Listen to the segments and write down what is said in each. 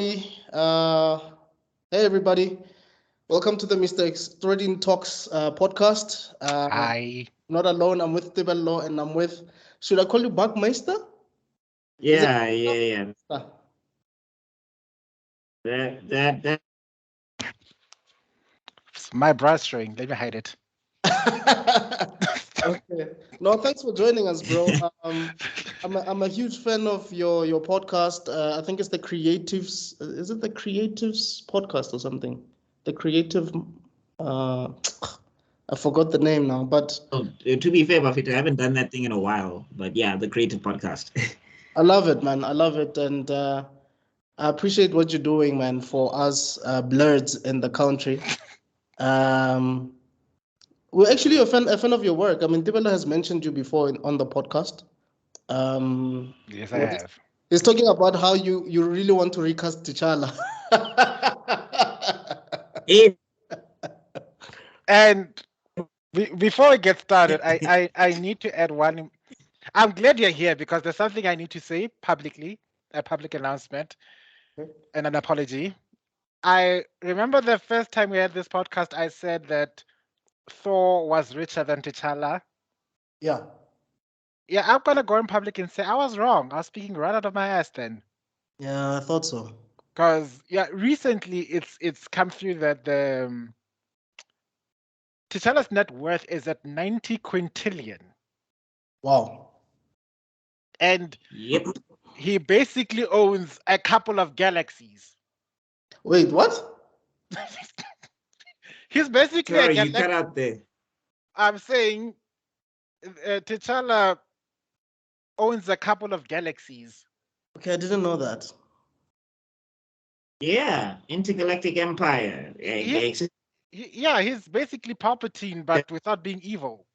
Hey everybody, welcome to the mrextrodin Talks podcast. Hi. Not alone, I'm with Tibello and I'm with, should I call you BuckMeister? Is it Yeah. Buckmeister? That It's my brass string. Let me hide it. Okay. No, thanks for joining us, bro. I'm a huge fan of your podcast. I think it's the Creatives. Is it the Creatives podcast or something? The Creative. Uh, I forgot the name now, but to be fair, Buffett, I haven't done that thing in a while. But yeah, the creative podcast. I love it, man. I love it, and I appreciate what you're doing, man, for us blurs in the country. Um, we're actually a fan of your work. I mean, Tibela has mentioned you before on the podcast. Yes, I What have. he's talking about how you really want to recast T'Challa. Eh, And before I get started, I need to add one. I'm glad you're here because there's something I need to say publicly, a public announcement and an apology. I remember the first time we had this podcast, I said that Thor was richer than T'Challa. Yeah. Yeah, I'm gonna go in public and say I was wrong. I was speaking right out of my ass then. Yeah, I thought so. Because yeah, recently it's come through that the T'Challa's net worth is at 90 quintillion, Wow. and yep. he basically owns a couple of galaxies. Wait, what? He's basically a Sorry, you cut galaxy. out there. I'm saying T'Challa owns a couple of galaxies. Okay, I didn't know that. Yeah, intergalactic empire. Yeah, he's basically Palpatine, but without being evil.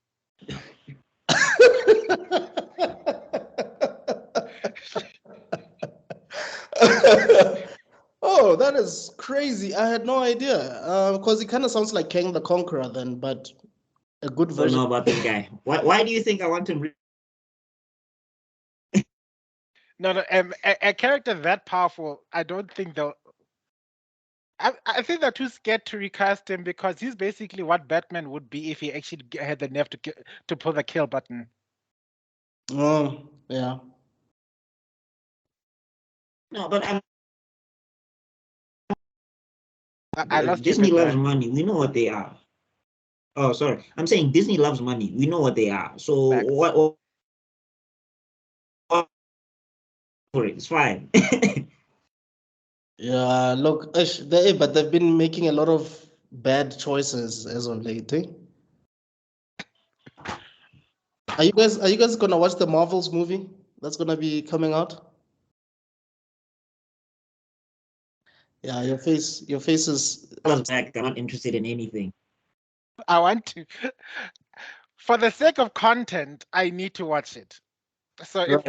Oh, that is crazy. I had no idea. Because it kind of sounds like Kang the Conqueror then, but a good Don't version. know about this guy. Why do you think I want to? No, a character that powerful, I don't think they'll. I think they're too scared to recast him because he's basically what Batman would be if he actually had the nerve to pull the kill button. Oh, yeah. No, but I lost you a Disney bit loves there. money. We know what they are. Oh, sorry. I'm saying Disney loves money. We know what they are. So Facts. what it's fine. Yeah, look, but they've been making a lot of bad choices as of late, eh? Are you guys gonna watch the Marvels movie that's gonna be coming out? Yeah, your face is Back. I'm not interested in anything. I want to, for the sake of content, I need to watch it. So it's right.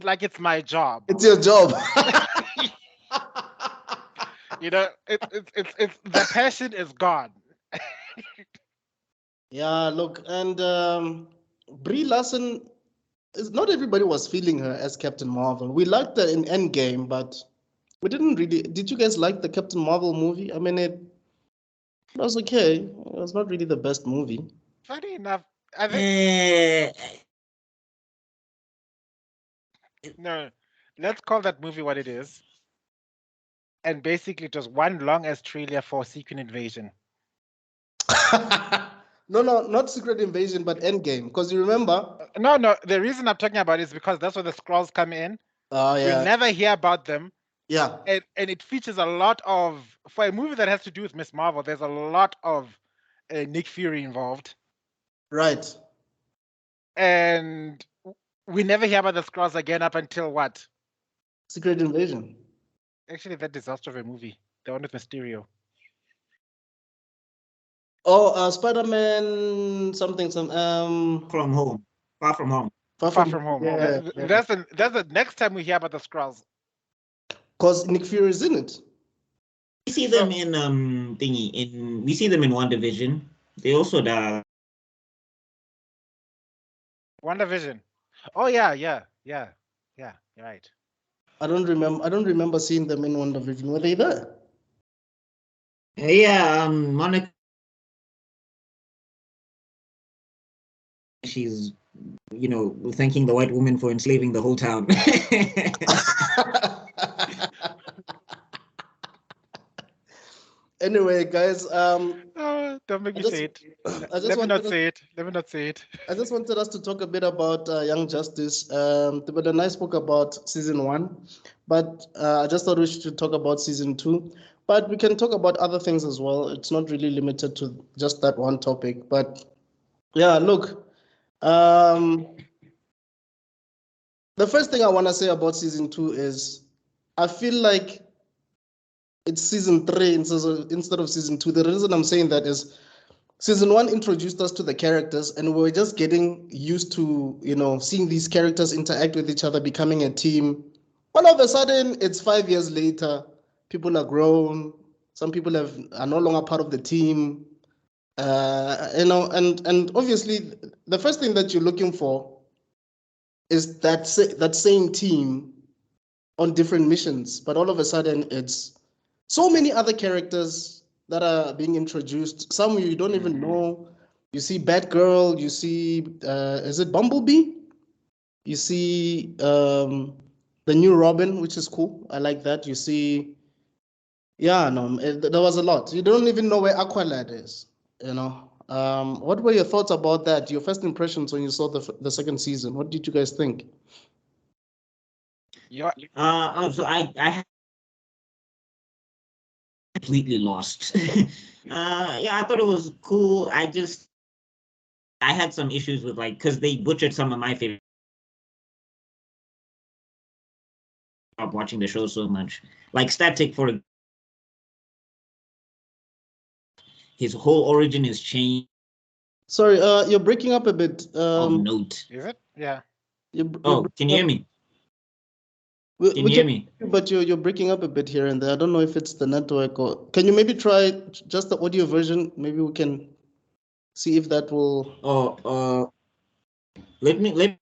like it's my job. It's your job. It's the passion is gone. Yeah, look, and Brie Larson is not everybody was feeling her as Captain Marvel. We liked her in Endgame, but we didn't really. Did you guys like the Captain Marvel movie? I mean, it was okay. It was not really the best movie. Funny enough, I think Eh, no. Let's call that movie what it is. And basically, it was one long as trailer for Secret Invasion. No, not Secret Invasion, but Endgame. Because you remember? No. The reason I'm talking about it is because that's where the scrolls come in. Oh You'll yeah, never hear about them, yeah, and it features a lot of for a movie that has to do with Miss Marvel. There's a lot of Nick Fury involved, right. and we never hear about the scrolls again up until what? Secret Invasion. Actually, that disaster of a movie, the one with Mysterio. Oh, Spider-Man something some from home. Far from home. Far Far From from home. yeah, yeah. That's the next time we hear about the scrolls. Because Nick Fury is in it. We see So them in we see them in One Division. They also WandaVision. Oh yeah. You're right. I don't remember seeing them in WandaVision. Were they there? Yeah, Monica. She's, thanking the white woman for enslaving the whole town. Anyway, guys, Oh, don't make I me just, say it. I just Let me not wanted us, say it. Let me not say it. I just wanted us to talk a bit about Young Justice. But a nice book about season 1, but I just thought we should talk about season 2. But we can talk about other things as well. It's not really limited to just that one topic. But yeah, look, um, the first thing I want to say about season 2 is I feel like it's season 3 instead of season 2. The reason I'm saying that is season 1 introduced us to the characters, and we were just getting used to, seeing these characters interact with each other, becoming a team. All of a sudden, it's 5 years later. People are grown. Some people are no longer part of the team. And obviously, the first thing that you're looking for is that same team on different missions. But all of a sudden, it's so many other characters that are being introduced. Some you don't even know. You see Batgirl. You see, is it Bumblebee? You see the new Robin, which is cool. I like that. You see, yeah, no, there was a lot. You don't even know where Aqualad is. What were your thoughts about that? Your first impressions when you saw the second season? What did you guys think? Yeah. So I completely lost. Yeah, I thought it was cool. I had some issues with because they butchered some of my favorite. Watching the show so much, like Static for his whole origin is changed. Sorry, you're breaking up a bit. Note. Is it? Yeah. Oh, can you hear me? Can We you hear can, me? but you're breaking up a bit here and there. I don't know if it's the network or can you maybe try just the audio version? Maybe we can see if that will. Oh, let.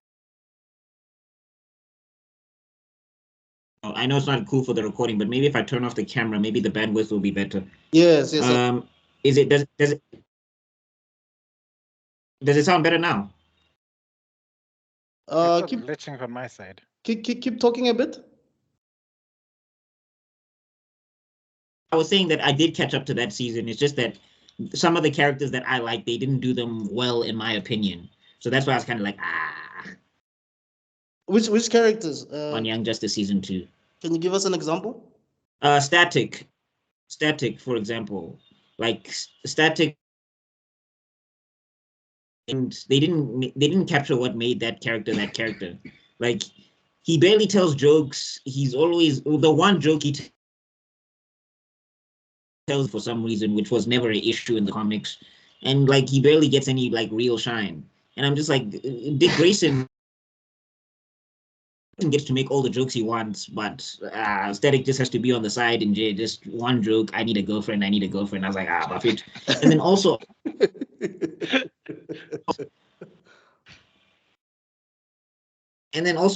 I know it's not cool for the recording, but maybe if I turn off the camera, maybe the bandwidth will be better. Yes. Is it does it sound better now? It's Keep glitching from my side. keep talking a bit. I was saying that I did catch up to that season. It's just that some of the characters that I like, they didn't do them well, in my opinion. So that's why I was kind of like, Which characters? on Young Justice season 2. Can you give us an example? Static, for example, like Static, and they didn't capture what made that character that character. Like he barely tells jokes. He's always the one joke he tells for some reason, which was never an issue in the comics, and like he barely gets any real shine. And I'm just like, Dick Grayson gets to make all the jokes he wants, but Static just has to be on the side and just one joke. I need a girlfriend. I need a girlfriend. I was like, Buffett. And then also,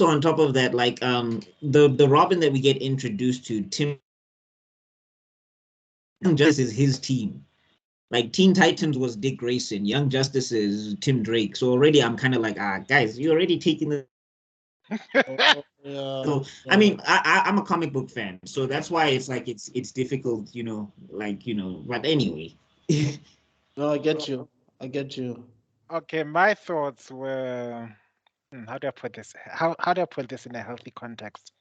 on top of that, the Robin that we get introduced to, Tim Justice is his team. Like Teen Titans was Dick Grayson, Young Justice is Tim Drake. So already I'm kind of like, guys, you're already taking the. Yeah. So I mean, I'm a comic book fan, so that's why it's it's difficult, But anyway. No, I get you. I get you. Okay, my thoughts were how do I put this? How do I put this in a healthy context?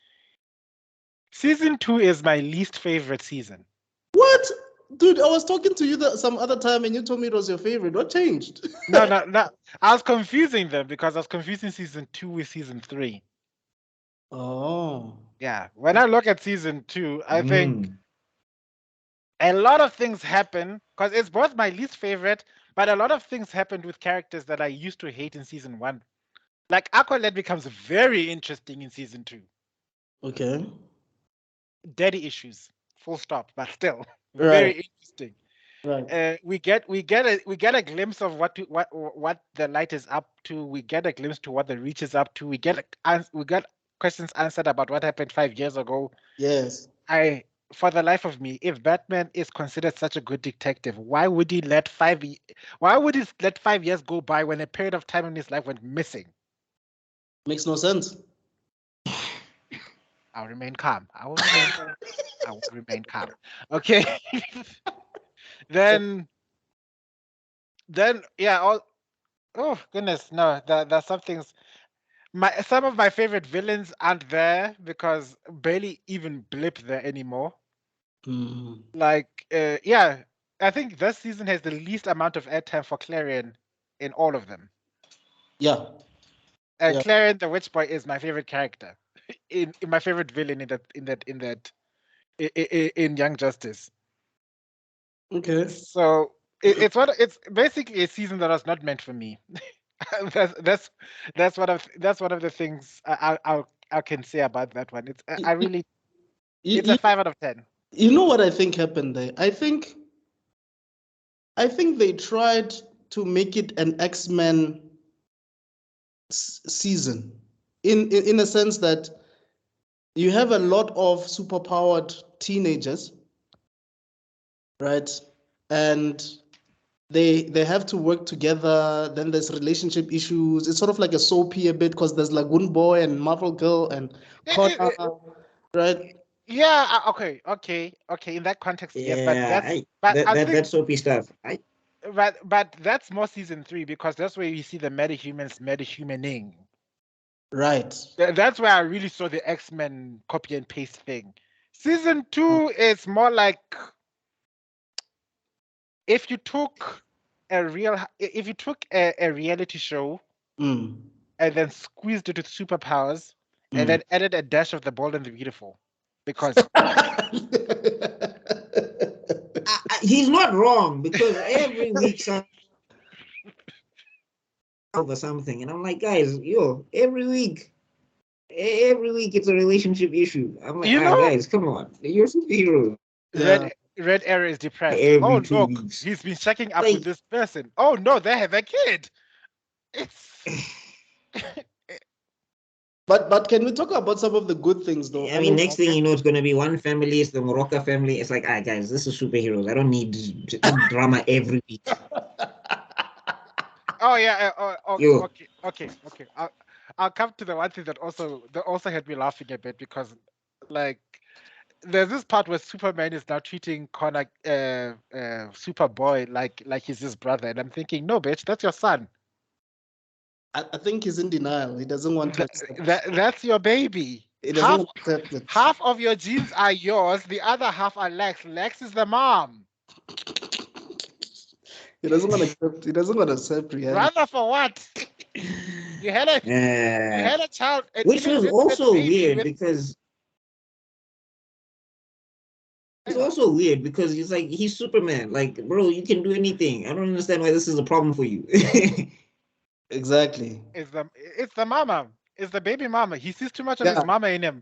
Season 2 is my least favorite season. What? Dude, I was talking to you some other time and you told me it was your favorite. What changed? No. I was confusing them because I was confusing season 2 with season 3. Oh. Yeah. When I look at season 2, I think a lot of things happen because it's both my least favorite, but a lot of things happened with characters that I used to hate in season 1. Like Aqualad becomes very interesting in season 2. Okay. Daddy issues, full stop, but still Right. very interesting. Right. We get a glimpse of what the light is up to. We get a glimpse to what the reach is up to. We get questions answered about what happened 5 years ago. Yes. For the life of me, if Batman is considered such a good detective, why would he let 5 years go by when a period of time in his life went missing? Makes no sense. I'll remain calm. I will remain calm. Okay. then yeah. Oh goodness, no. There's some things. Some of my favorite villains aren't there because barely even blip there anymore. Like, yeah, I think this season has the least amount of airtime for Clarion in all of them. Yeah. And Clarion the Witch Boy is my favorite character, in my favorite villain in Young Justice. Okay. So it's basically a season that was not meant for me. that's one of the things I can say about that one. It's it's a 5 out of 10. You know what I think happened there? I think they tried to make it an X-Men season in a sense that you have a lot of superpowered teenagers, right? And they have to work together. Then there's relationship issues. It's sort of like a soapy a bit because there's Lagoon Boy and Marvel Girl and Connor, right? Yeah. Okay. In that context, yes. But that's soapy stuff. But that's more season 3 because that's where you see the metahumaning. Right. That's where I really saw the X-Men copy and paste thing. Season 2 is more like if you took a reality show and then squeezed it with superpowers and then added a dash of The Bold and the Beautiful. Because he's not wrong, because every week over something, and I'm like, guys, every week it's a relationship issue. I'm like, guys, come on, you're superheroes. Red Arrow is depressed. Every 2 look, weeks. he's been checking up with this person. Oh no, they have a kid. It's But can we talk about some of the good things though? I mean, next thing you know, it's going to be one family. It's the Morocco family. It's like, guys, this is superheroes. I don't need drama every week. Oh yeah. Okay. I'll come to the one thing that also had me laughing a bit because, like, there's this part where Superman is now treating Connor, Superboy, like he's his brother, and I'm thinking, no, bitch, that's your son. I think he's in denial. He doesn't want to accept that's your baby. Half of your genes are yours. The other half are Lex. Lex is the mom. He doesn't want to accept. He doesn't want to accept reality. Brother for what? You had a child, which was also weird because. It's also weird because he's like, he's Superman. Like, bro, you can do anything. I don't understand why this is a problem for you. Exactly. It's the mama. It's the baby mama. He sees too much of his mama in him.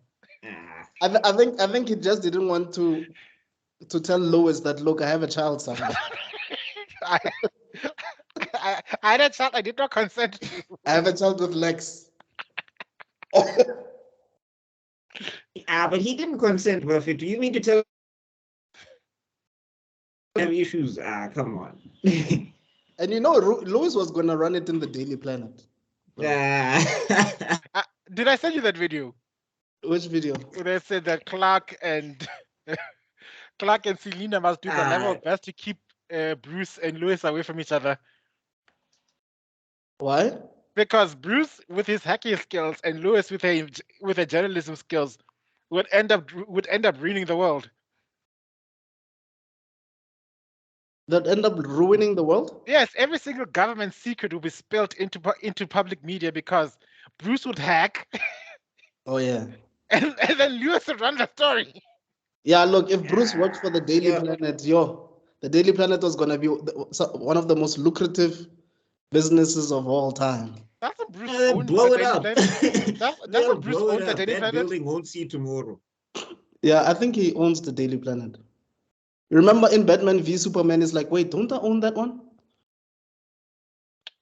I think he just didn't want to tell Lois that, look, I have a child somewhere. I had a child I did not consent to. I have a child with Lex. But he didn't consent, Buffett. Do you mean to tell have issues? Come on. And you know, Lois was going to run it in the Daily Planet. Did I send you that video? Which video? Where they said that Clark and Selena must do the level best to keep Bruce and Lois away from each other. Why? Because Bruce, with his hacking skills, and Lois with her journalism skills, would end up ruining the world. That end up ruining the world? Yes, every single government secret will be spilled into public media because Bruce would hack. Oh yeah. And then Lewis would run the story. Yeah, look, if Bruce worked for the Daily Planet, the Daily Planet was gonna be one of the most lucrative businesses of all time. Doesn't Bruce own blow the it up? Doesn't Bruce own the Daily Planet? That building won't see tomorrow. Yeah, I think he owns the Daily Planet. You remember in Batman v Superman, it's like, wait, don't I own that one?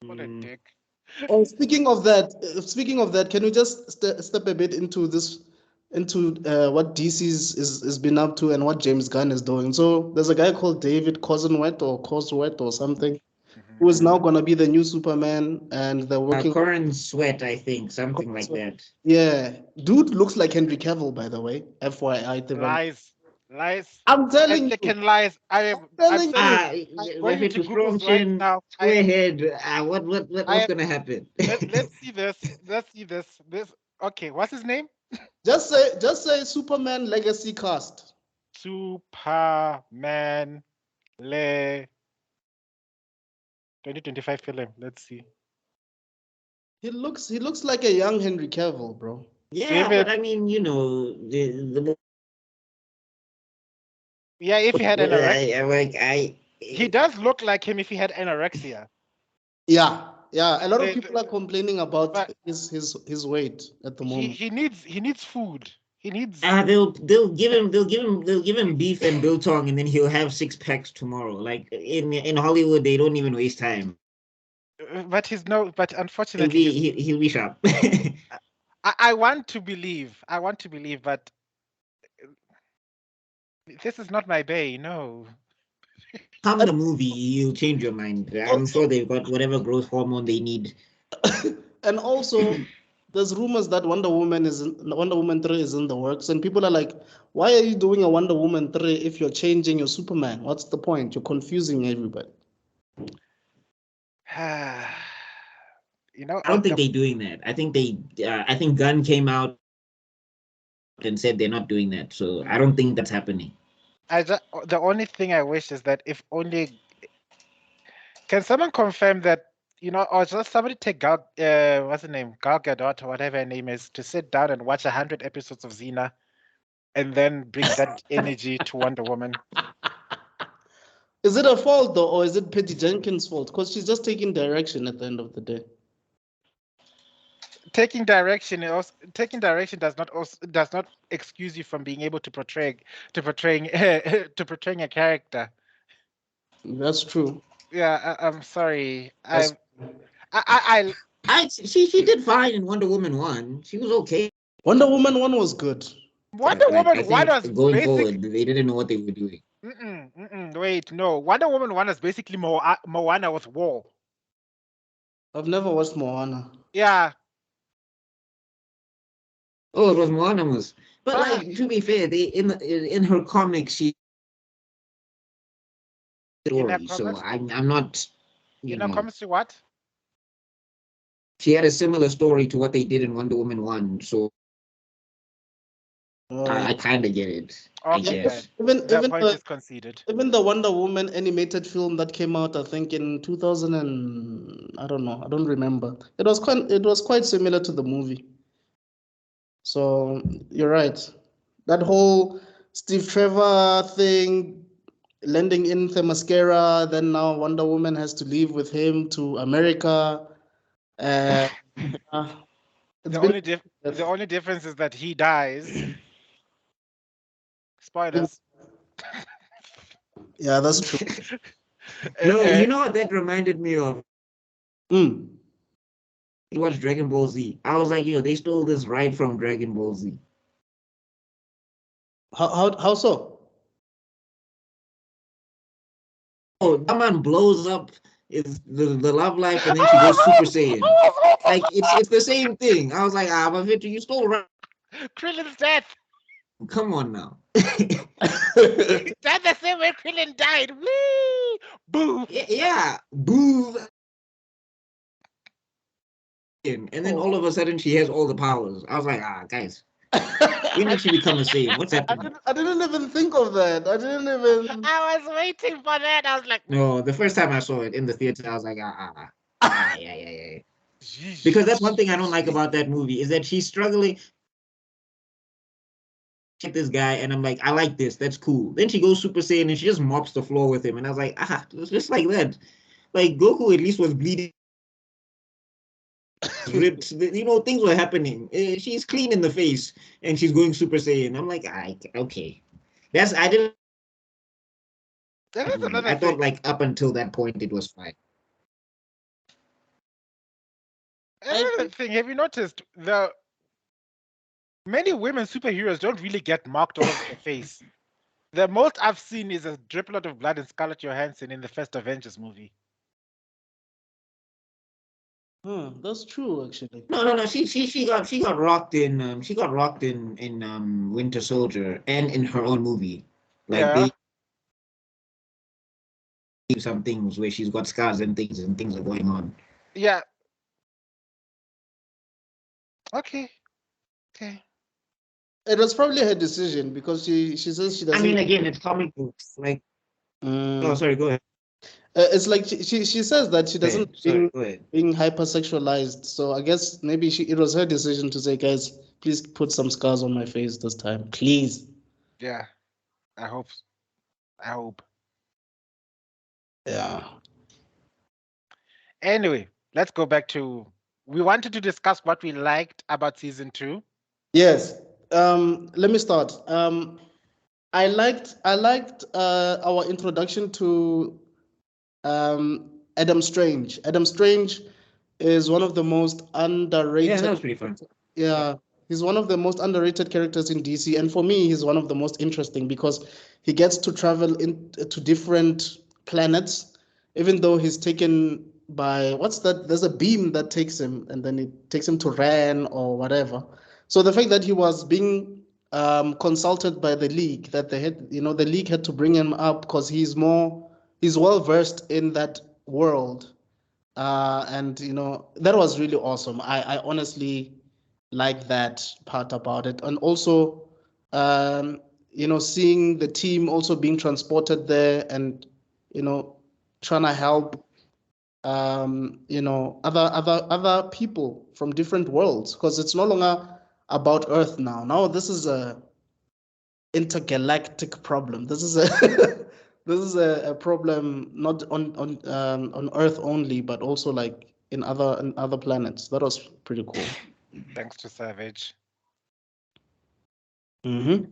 What a dick. Oh, speaking of that, can we just step a bit into what DC's is been up to and what James Gunn is doing? So there's a guy called David Coswet or something who is now gonna be the new Superman, and they're working. Corin Sweat, I think, something like that. Yeah, dude looks like Henry Cavill, by the way. FYI, Lies. I'm telling you, Thicken lies. I'm telling sending. I'm going into Google's right now. Square head. What's gonna happen? Let's see this. Let's see this. Okay, what's his name? just say Superman Legacy Cast. Superman Le 2025 film. Let's see. He looks like a young Henry Cavill, bro. Yeah, but I mean, the yeah, if he had anorexia, he does look like him if he had anorexia. Yeah. A lot of people are complaining about his weight at the moment. He needs food. He needs. They'll give him beef and biltong, and then he'll have 6 packs tomorrow. Like in Hollywood, they don't even waste time. But unfortunately, he'll be sharp. I want to believe, but this is not my bay. No. Come the movie, you'll change your mind. I'm sure they've got whatever growth hormone they need. And also, there's rumors that Wonder Woman 3 is in the works, and people are like, "Why are you doing a Wonder Woman 3 if you're changing your Superman? What's the point? You're confusing everybody." I don't think they're doing that. I think Gunn came out and said they're not doing that. So I don't think that's happening. The only thing I wish is that if only can someone confirm that or just somebody take Gal what's her name, Gal Gadot or whatever her name is, to sit down and watch 100 episodes of Xena, and then bring that energy to Wonder Woman. Is it a fault though, or is it Patty Jenkins' fault? Because she's just taking direction at the end of the day. Taking direction does not excuse you from being able to portraying a character. That's true. Yeah, I'm sorry. She did fine in Wonder Woman 1. She was okay. Wonder Woman 1 was good. Wonder Woman 1 was going forward, they didn't know what they were doing. Wait, no. Wonder Woman 1 is basically Moana with war. I've never watched Moana. Yeah. Oh, it was Moana. But like, to be fair, in her comics, she story. So I'm not. In her comics, what? She had a similar story to what they did in Wonder Woman 1. So I kind of get it. Okay. I guess. That point is conceded. Even the Wonder Woman animated film that came out, I think in 2000 and I don't know, I don't remember. It was quite similar to the movie. So you're right. That whole Steve Trevor thing, landing in Themyscira, then now Wonder Woman has to leave with him to America. The only difference is that he dies. Spoilers. Yeah, that's true. No, you know what that reminded me of? You watched Dragon Ball Z. I was like, they stole this right from Dragon Ball Z. How so? Oh, that man blows up is the love life, and then she goes Super Saiyan. Like it's the same thing. I was like, but Victor, you stole right. Krillin's death. Come on now. That's the same way Krillin died. Whee! Boo. Yeah, boo. And then all of a sudden she has all the powers. I was like, guys, when did she become a Saiyan? What's happening? I didn't even think of that. I was waiting for that. I was like, no. The first time I saw it in the theater, I was like, yeah. Because that's one thing I don't like about that movie is that she's struggling. This guy, and I'm like, I like this. That's cool. Then she goes Super Saiyan and she just mops the floor with him, and I was like, it's just like that. Like Goku at least was bleeding. Ripped, things were happening. She's clean in the face and she's going Super Saiyan. I'm like, okay. I didn't. I thought like up until that point it was fine. Another thing, have you noticed many women superheroes don't really get marked all over their face? The most I've seen is a driplet of blood in Scarlett Johansson in the first Avengers movie. That's true, actually. No. She got rocked in Winter Soldier and in her own movie. Like Yeah. they do some things where she's got scars and things are going on. Yeah. Okay. Okay. It was probably her decision because she says she I doesn't. mean, again, it's comic books. Like, oh, sorry, go ahead. It's like she says that she doesn't Sorry, go ahead. being hypersexualized. So I guess maybe it was her decision to say, guys, please put some scars on my face this time, please. Yeah. I hope. Yeah. Anyway, let's go back to. We wanted to discuss what we liked about season 2. Yes. Let me start. I liked our introduction to Adam Strange. Adam Strange is one of the most underrated. Yeah, that was pretty fun. Yeah, he's one of the most underrated characters in DC, and for me, he's one of the most interesting because he gets to travel to different planets, even though he's taken by what's that? There's a beam that takes him, and then it takes him to Ran or whatever. So the fact that he was being consulted by the league, that they had, the league had to bring him up because he's well versed in that world, and that was really awesome. I honestly like that part about it, and also seeing the team also being transported there, and trying to help other people from different worlds, because it's no longer about Earth now this is a intergalactic problem. This is a this is a problem not on Earth only, but also like in other planets. That was pretty cool. Thanks to Savage. Mm-hmm.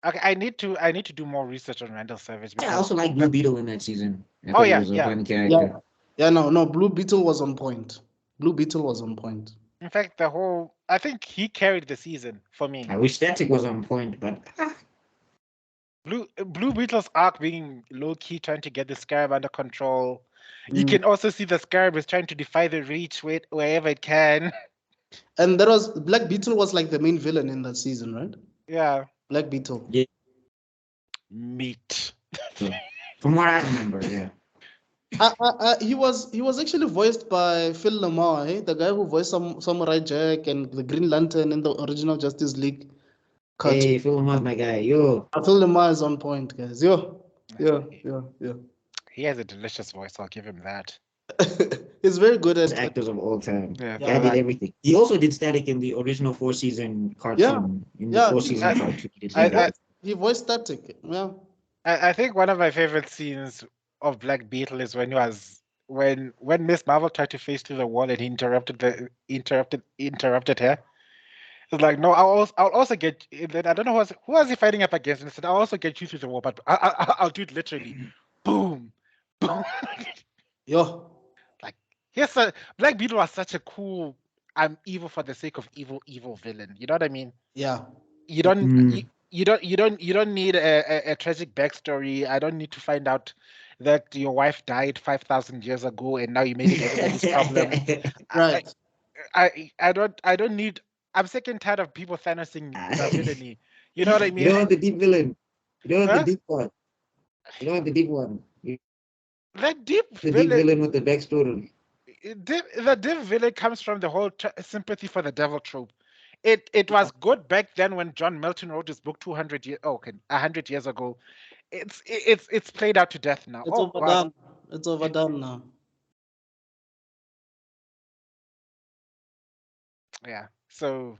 Okay, I need to do more research on Randall Savage. Yeah, I also like Blue Beetle in that season. I thought he was a fun Yeah, character. no, Blue Beetle was on point. Blue Beetle was on point. In fact, I think he carried the season for me. I wish Static was on point, but Blue Beetle's arc being low key, trying to get the Scarab under control. You can also see the Scarab is trying to defy the Reach wherever it can. And that was Black Beetle was like the main villain in that season, right? Yeah. Black Beetle. Yeah. Meat. From what I remember, yeah. He was actually voiced by Phil Lamar, the guy who voiced Samurai Jack and the Green Lantern in the original Justice League cartoon. Hey, Phil Lamar's my guy. Yo. Phil Lamar is on point, guys. Yeah. He has a delicious voice. I'll give him that. He's very good at actors of all time. Yeah, Guy did everything. He also did Static in the original 4-season cartoon. He voiced Static. Yeah. I think one of my favorite scenes of Black Beetle is when when Miss Marvel tried to face through the wall and he interrupted her. It's like, no, I'll also get. Then I don't know who was he fighting up against. And he said, I'll also get you through the wall, but I'll do it literally. Boom, boom. Yo. Like, yes, Black Beetle was such a cool. I'm evil for the sake of evil villain. You know what I mean? Yeah. You don't. You don't need a tragic backstory. I don't need to find out that your wife died 5,000 years ago and now you made it everybody's problem. Right. I don't need. I'm sick and tired of people Thanosing villainy. You know what I mean? You don't want the deep villain. You don't want the deep one. You don't want the deep one. The deep villain with the backstory. The deep villain comes from the whole sympathy for the devil trope. It was good back then when John Milton wrote his book 100 years ago. It's played out to death now. It's overdone. It's overdone now. Yeah. So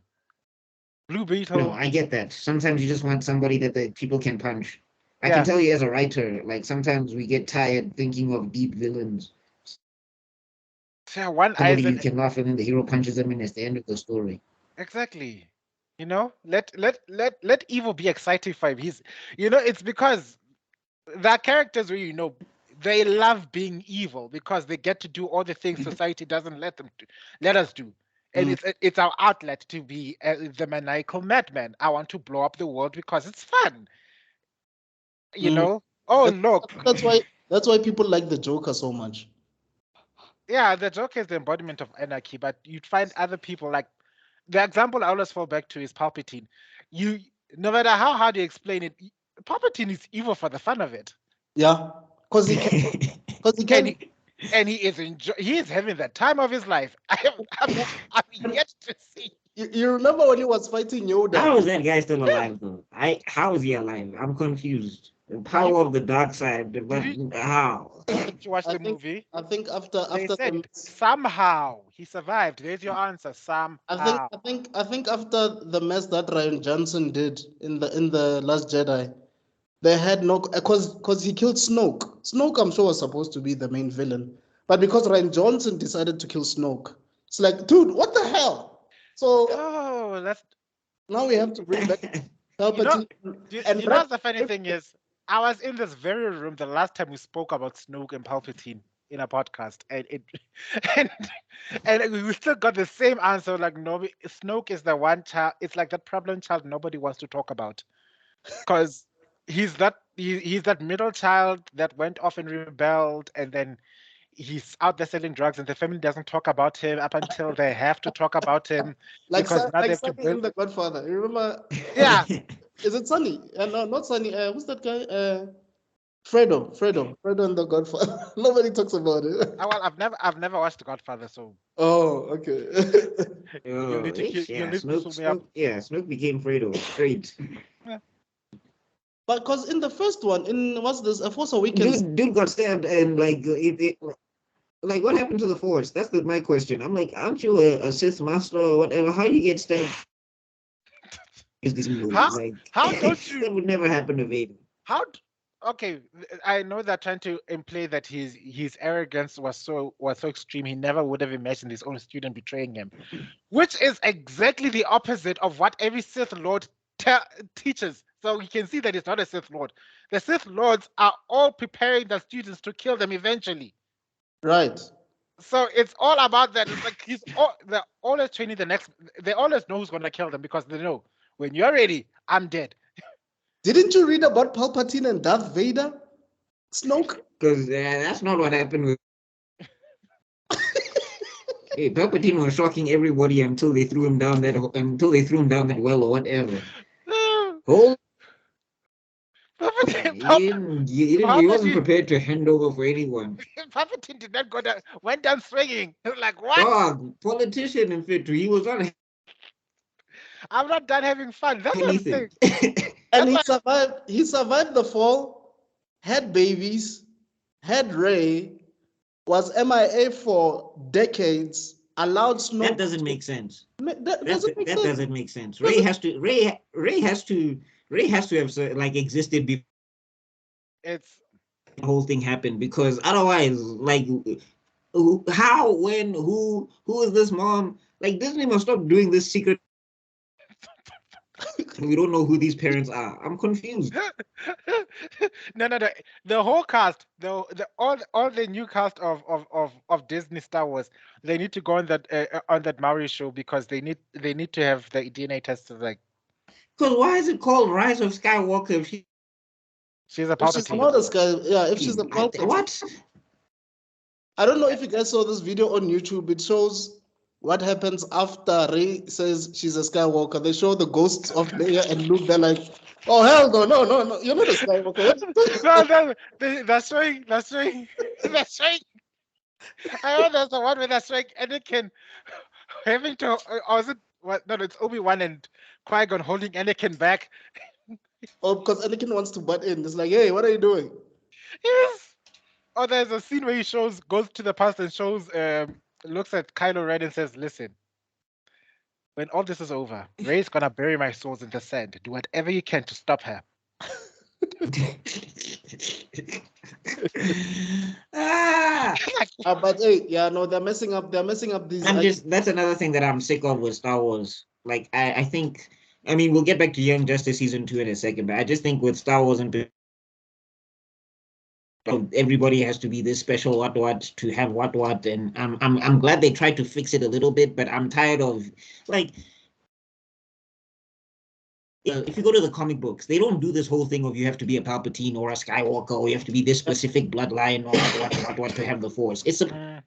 Blue Beetle. No, I get that. Sometimes you just want somebody that the people can punch. I can tell you as a writer, like sometimes we get tired thinking of deep villains. Yeah, somebody you can laugh and then the hero punches them and it's the end of the story. Exactly. You know, let evil be exciting for him. It's because there are characters where they love being evil because they get to do all the things society doesn't let us do. And it's our outlet to be the maniacal madman. I want to blow up the world because it's fun. You know? Oh, That- look. that's why people like the Joker so much. Yeah, the Joker is the embodiment of anarchy, but you'd find other people like the example I always fall back to is Palpatine. You, no matter how hard you explain it, Palpatine is evil for the fun of it. Yeah, because he can. And he is having the time of his life. I'm yet to see. You remember when he was fighting Yoda? How is that guy still alive though? How is he alive? I'm confused. The power of the dark side. How? Did you watch I the think movie? I think after They after said the somehow he survived. There's your answer. Somehow. I think after the mess that Ryan Johnson did in the Last Jedi, they had no because he killed Snoke. Snoke, I'm sure, was supposed to be the main villain, but because Ryan Johnson decided to kill Snoke, it's like, dude, what the hell? So Oh, that's now we have to bring back Palpatine. you know what the funny thing is? I was in this very room the last time we spoke about Snoke and Palpatine in a podcast, and and, and we still got the same answer. Like, no, Snoke is the one child. It's like that problem child nobody wants to talk about, because he's that middle child that went off and rebelled, and then he's out there selling drugs, and the family doesn't talk about him up until they have to talk about him because now they have to Sonny build. in The Godfather. You remember? Yeah, Is it Sonny? No, not Sonny. Who's that guy? Fredo in The Godfather. Nobody talks about it. well, I've never watched The Godfather, so Oh, okay. you'll Oh, need to fill me up. Snoke became Fredo straight. Yeah. But because in the first one, in what's this? A Force Awakens. Dude got stabbed and like what happened to the Force? That's my question. I'm like, aren't you a Sith master or whatever? How do you get stabbed? Is these movies like How don't you? that would never happen to Vader? Okay, I know they're trying to imply that his arrogance was so extreme he never would have imagined his own student betraying him, which is exactly the opposite of what every Sith Lord teaches. So you can see that it's not a Sith Lord. The Sith Lords are all preparing their students to kill them eventually. Right. So it's all about that. It's like they're always training the next. They always know who's gonna kill them because they know when you're ready, I'm dead. Didn't you read about Palpatine and Darth Vader? Snoke? Because that's not what happened with. Hey, Palpatine was shocking everybody until they threw him down that well or whatever. Hold. He wasn't prepared to hand over for anyone. Palpatine did not go down. Went down swinging. Like what? Dog, politician in fit. He was on I'm not done having fun. That's anything. And he survived the fall, had babies, had Rey, was MIA for decades, allowed Snoke. That doesn't make sense. That doesn't make sense. Rey has to have like existed before the whole thing happened, because otherwise, like, how, when, who is this mom? Like, Disney must stop doing this secret. We don't know who these parents are. I'm confused. No. The whole cast, all the new cast of Disney Star Wars, they need to go on that Maori show because they need to have the DNA tests. Like, because why is it called Rise of Skywalker if she's a Palpatine? She's not a Sky. Yeah, if she's a Palpatine. What? I don't know if you guys saw this video on YouTube. It shows what happens after Rey says she's a Skywalker. They show the ghosts of Leia and Luke. They're like, "Oh hell no! You're not a Skywalker." No, that's right. That's right. I heard there's the one where that's right. Anakin having to, or was it what? No, it's Obi-Wan and Qui-Gon holding Anakin back. Oh, because Anakin wants to butt in. It's like, hey, what are you doing? Yes. Or there's a scene where he goes to the past and looks at Kylo Ren and says, "Listen, when all this is over, Rey's gonna bury my souls in the sand. Do whatever you can to stop her." But hey, yeah, no, they're messing up these. That's another thing that I'm sick of with Star Wars. Like, I think, I mean, we'll get back to Young Justice season 2 in a second, but I just think with Star Wars and everybody has to be this special what to have what, and I'm glad they tried to fix it a little bit, but I'm tired of like. If you go to the comic books, they don't do this whole thing of you have to be a Palpatine or a Skywalker or you have to be this specific bloodline or what to have the Force. It's a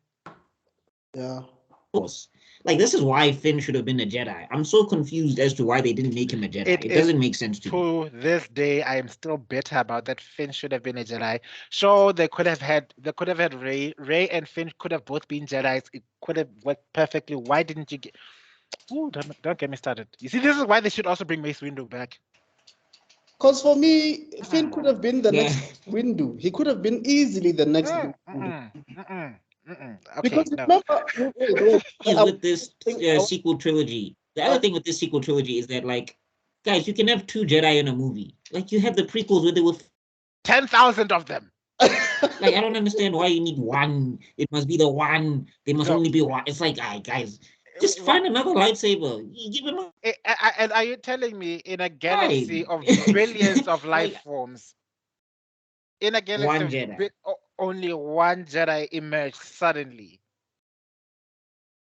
Force. Like, this is why Finn should have been a Jedi. I'm so confused as to why they didn't make him a Jedi. It doesn't make sense to me. To this day, I am still bitter about that. Finn should have been a Jedi. Sure, they could have had Rey. Rey and Finn could have both been Jedis. It could have worked perfectly. Why didn't you get? Ooh, don't get me started. You see, this is why they should also bring Mace Windu back. Because for me, Finn could have been the next Windu. He could have been easily the next Windu. Okay, because no. remember, with this sequel trilogy, the other thing with this sequel trilogy is that, like, guys, you can have 2 Jedi in a movie. Like, you have the prequels where there were 10,000 of them. Like, I don't understand why you need one. It must be the one. There must only be one. It's like, guys, just find another lightsaber. You give him and are you telling me in a galaxy of billions of life forms, in a galaxy of only one Jedi emerged suddenly?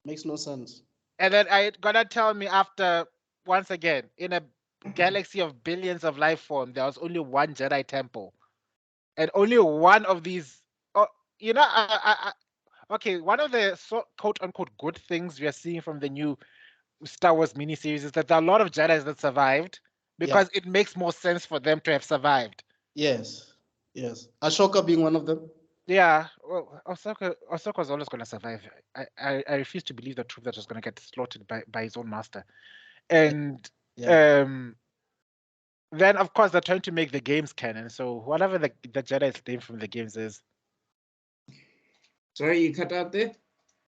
Makes no sense. And then are you gonna tell me after, once again, in a galaxy of billions of life forms, there was only one Jedi temple, and only one of these? You know, okay, one of the quote unquote good things we are seeing from the new Star Wars miniseries is that there are a lot of Jedis that survived because it makes more sense for them to have survived. Yes. Ashoka being one of them. Yeah, well, Ahsoka's always going to survive. I refuse to believe the truth that was going to get slaughtered by his own master. And then, of course, they're trying to make the games canon. So whatever the Jedi's name from the games is. Sorry, you cut out there?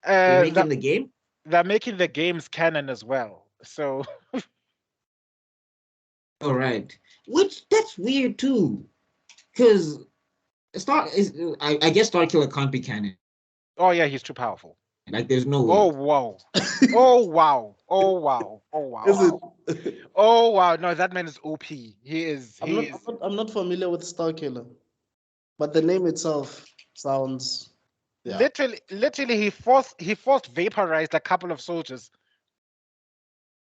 They're making the game? They're making the games canon as well. So. All right. Which, that's weird too. Because I guess Starkiller can't be canon. Oh yeah, he's too powerful. Like, there's no way. Oh wow. Oh wow. Is it? Oh wow. No, that man is OP. He is. I'm not familiar with Starkiller, but the name itself sounds. Yeah. Literally, he forced vaporized a couple of soldiers.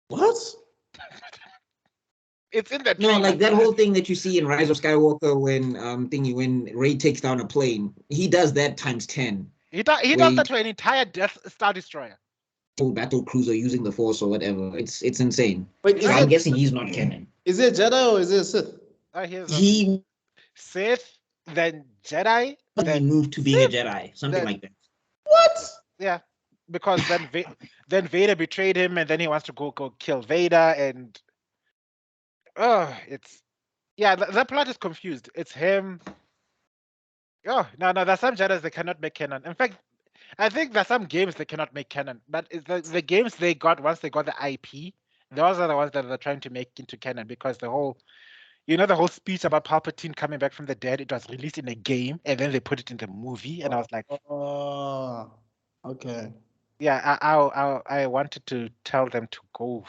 What? It's in the no, like that whole thing that you see in Rise of Skywalker when Rey takes down a plane. He does that times 10. He does that to an entire Death Star Destroyer. Battle cruiser using the Force or whatever. It's insane. Wait, I'm guessing he's not canon. Is he a Jedi or is he a Sith? He Sith, then Jedi. Then he moved to being a Jedi, something like that. What? Yeah, because then Vader betrayed him, and then he wants to go kill Vader, and the plot is confused. It's him. Oh no, there's some Jedis that cannot make canon. In fact, I think there's some games that cannot make canon, but it's the games they got once they got the IP. Those are the ones that they're trying to make into canon because the whole speech about Palpatine coming back from the dead, it was released in a game and then they put it in the movie, and I was like, oh, okay. Yeah, I wanted to tell them to go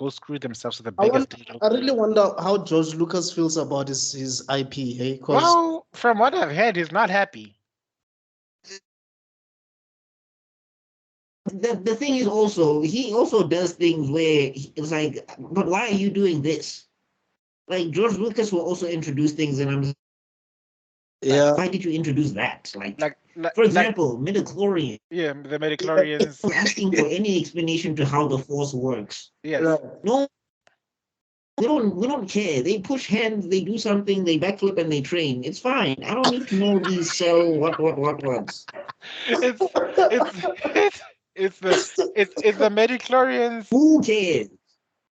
screw themselves with the biggest. I really wonder how George Lucas feels about his IP. Hey, well, from what I've heard, he's not happy. The thing is he also does things where it's like, but why are you doing this? Like, George Lucas will also introduce things, and I'm just like, why did you introduce that? Like for example, midichlorians. Yeah, the midichlorians. Asking for any explanation to how the Force works. Yes. No, we don't care. They push hands, they do something, they backflip, and they train. It's fine. I don't need to know these cell what. It's the midichlorians. Who cares?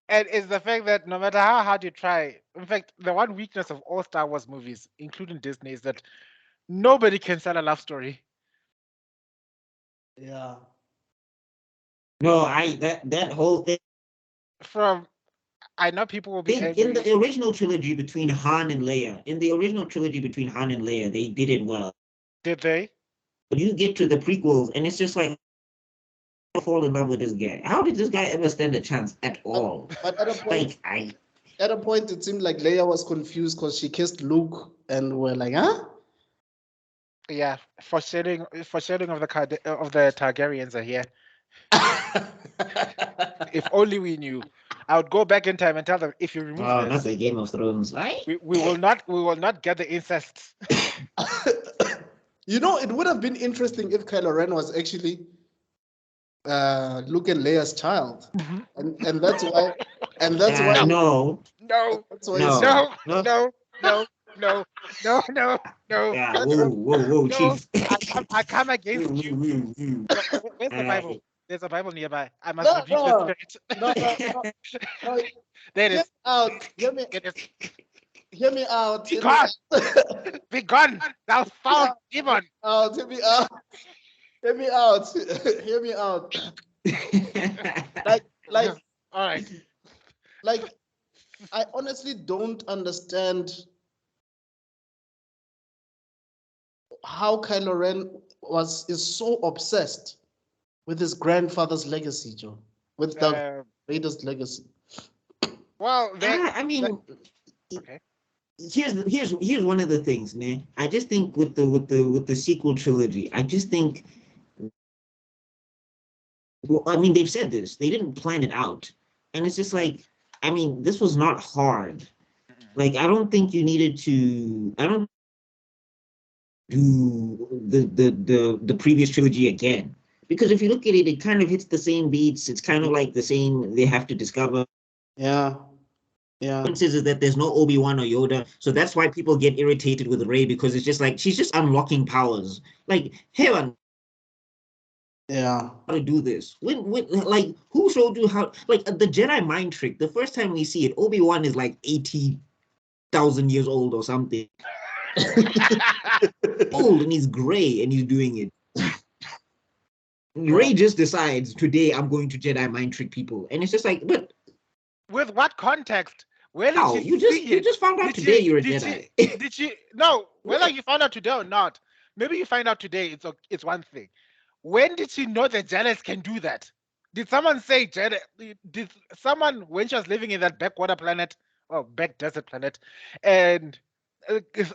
And it's the fact that no matter how hard you try, in fact, the one weakness of all Star Wars movies, including Disney, is that nobody can sell a love story. Yeah. No, that whole thing. I know people will be in the original trilogy between Han and Leia. They did it well. Did they? But you get to the prequels, and it's just like, fall in love with this guy. How did this guy ever stand a chance at all? But at a point, it seemed like Leia was confused because she kissed Luke, and we're like, huh? Yeah, foreshadowing of the Targaryens are here. If only we knew. I would go back in time and tell them, if you remove Oh, not this, the Game of Thrones, right? we will not get the incest. You know, it would have been interesting if Kylo Ren was actually Luke and Leia's child, and that's why, and that's why, No, No, that's why he's no, no, no. no, no, no, no, no, no, Yeah, no, whoa, no. chief. I come against you. Where's the Bible? Alright. There's a Bible nearby. I must no, rebuke the no, spirit. no, no, no, no. There it Hear is. me out. It is. Hear me out. Be Hear me gone. out. Be gone. Thou foul demon. Hear me out. Hear me out. Hear me out. Like, All right. like, I honestly don't understand how Kylo Ren is so obsessed with his grandfather's legacy, Joe, with the Vader's legacy. Well, I mean, okay. here's one of the things, man. I just think with the sequel trilogy, I just think, well, I mean, they've said this. They didn't plan it out. And it's just like, I mean, this was not hard. Like, I don't think you needed to, I don't do the previous trilogy again. Because if you look at it, it kind of hits the same beats. It's kind of like the same, they have to discover. Yeah. Yeah. Difference is that there's no Obi-Wan or Yoda. So that's why people get irritated with Rey, because it's just like, she's just unlocking powers. Like, hey, man, Yeah. how to do this? When like, who showed you how? Like, the Jedi mind trick. The first time we see it, Obi-Wan is like 80,000 years old or something. Old, and he's gray, and he's doing it. Rey just decides, today I'm going to Jedi mind trick people, and it's just like, but with what context? Where did how? she You just found out today you're a Jedi. Did she? No, whether you found out today or not, maybe you find out today. It's one thing. When did she know that Jedi's can do that? Did someone say Jedi? Did someone, when she was living in that backwater planet or back desert planet, and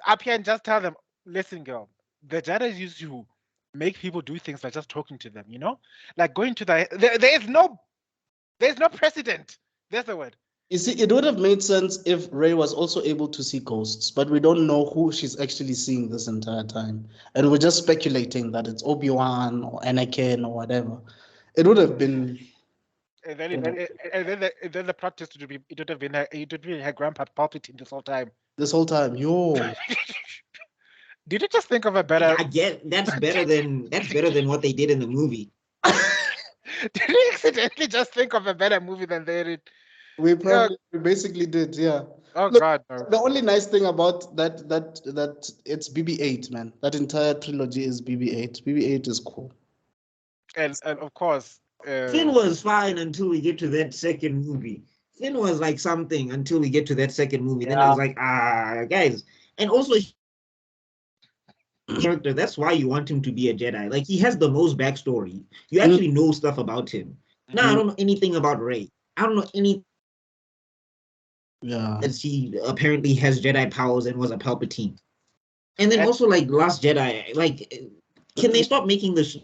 up here and just tell them, listen, girl, the Jedi used to make people do things by just talking to them. You know, like going to there's no precedent. That's the word. You see, it would have made sense if Rey was also able to see ghosts, but we don't know who she's actually seeing this entire time. And we're just speculating that it's Obi-Wan or Anakin or whatever. It would have been. And then the plot twist would have been her grandpa Palpatine this whole time. This whole time, yo. Did you just think of a better? I get that's better than what they did in the movie. Did you accidentally just think of a better movie than they did? We basically did, yeah. Oh, Look, God, no. The only nice thing about that it's BB-8, man. That entire trilogy is BB-8. BB-8 is cool. And of course, Finn was fine until we get to that second movie. Finn was like something until we get to that second movie. Then I was like, guys. And also, character, that's why you want him to be a Jedi. Like, he has the most backstory. You actually know stuff about him. Now, I don't know anything about Rey. I don't know anything. Yeah. As he apparently has Jedi powers and was a Palpatine. And then also, like, Last Jedi, like, can they stop making this?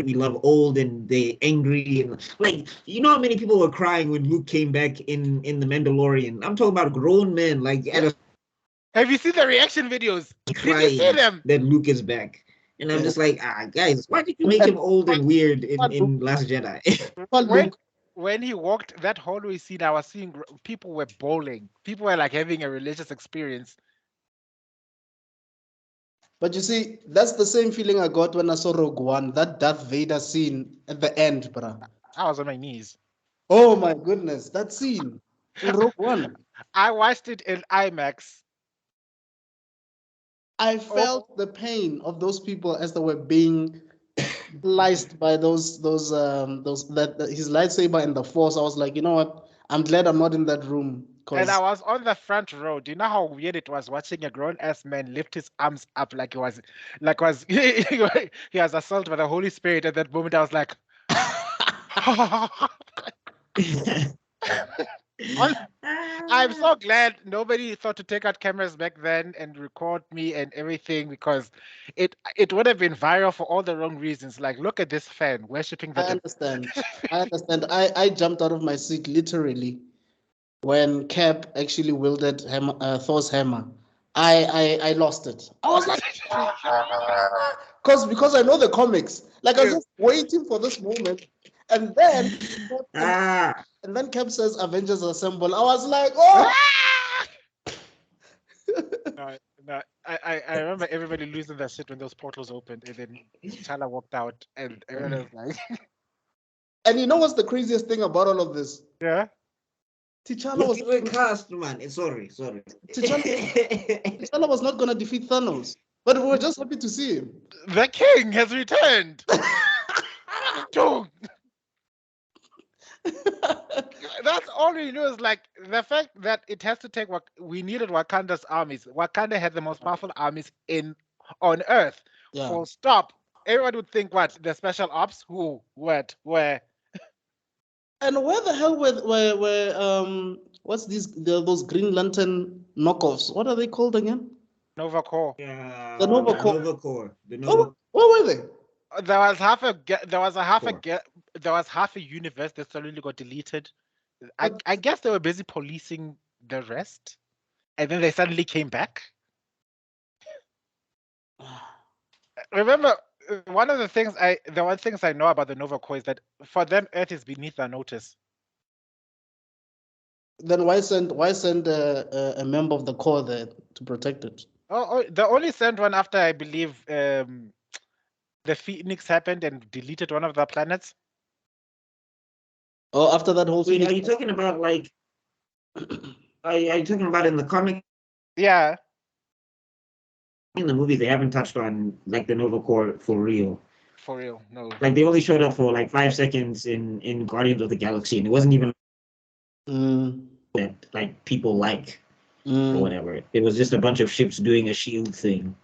We love old and they angry, and like, you know how many people were crying when Luke came back in The Mandalorian? I'm talking about grown men, like, have you seen the reaction videos? Did you see them? That Luke is back. And I'm just like, guys, why did you make him old and weird in Last Jedi? When he walked that hallway scene, I was seeing people were bawling. People were like having a religious experience. But you see, that's the same feeling I got when I saw Rogue One, that Darth Vader scene at the end, bruh. I was on my knees. Oh my goodness, that scene in Rogue One. I watched it in IMAX. I felt the pain of those people as they were being sliced by those that his lightsaber and the Force. I was like, you know what? I'm glad I'm not in that room. And I was on the front row. Do you know how weird it was watching a grown-ass man lift his arms up like he was he was assaulted by the Holy Spirit at that moment? I was like, I'm so glad nobody thought to take out cameras back then and record me and everything, because it would have been viral for all the wrong reasons. Like, look at this fan worshipping the I understand. I understand. I jumped out of my seat literally when Cap actually wielded Thor's hammer. I lost it. I was like, because I know the comics. Like I was just waiting for this moment, and then and then Cap says Avengers Assemble. I was like, oh. No, I remember everybody losing their shit when those portals opened, and then T'Challa walked out, and everyone was like, And you know what's the craziest thing about all of this? yeah. T'Challa was cast, man. Sorry. T'Challa was not gonna defeat Thanos, but we were just happy to see him. The king has returned. That's all we knew, is like the fact that it has to take what we needed. Wakanda's armies. Wakanda had the most powerful armies on Earth. Yeah. Full stop. Everyone would think, what, the special ops? Who? What? Where? And where the hell were what's those Green Lantern knockoffs? What are they called again? Nova Corps. Yeah, The Nova Corps. Nova Corps. The Nova. Where were they? There was half a universe that suddenly got deleted. I guess they were busy policing the rest, and then they suddenly came back. Remember, one of the things I know about the Nova Corps is that for them, Earth is beneath their notice. Then why send a member of the Corps there to protect it? Oh, they only sent one after, I believe, the Phoenix happened and deleted one of the planets. Oh, after that whole thing. Are you talking about like? Are you talking about in the comic? Yeah. In the movie, they haven't touched on like the Nova Corps for real. For real, no. Like they only showed up for like 5 seconds in Guardians of the Galaxy, and it wasn't even that like people like or whatever. It was just a bunch of ships doing a shield thing.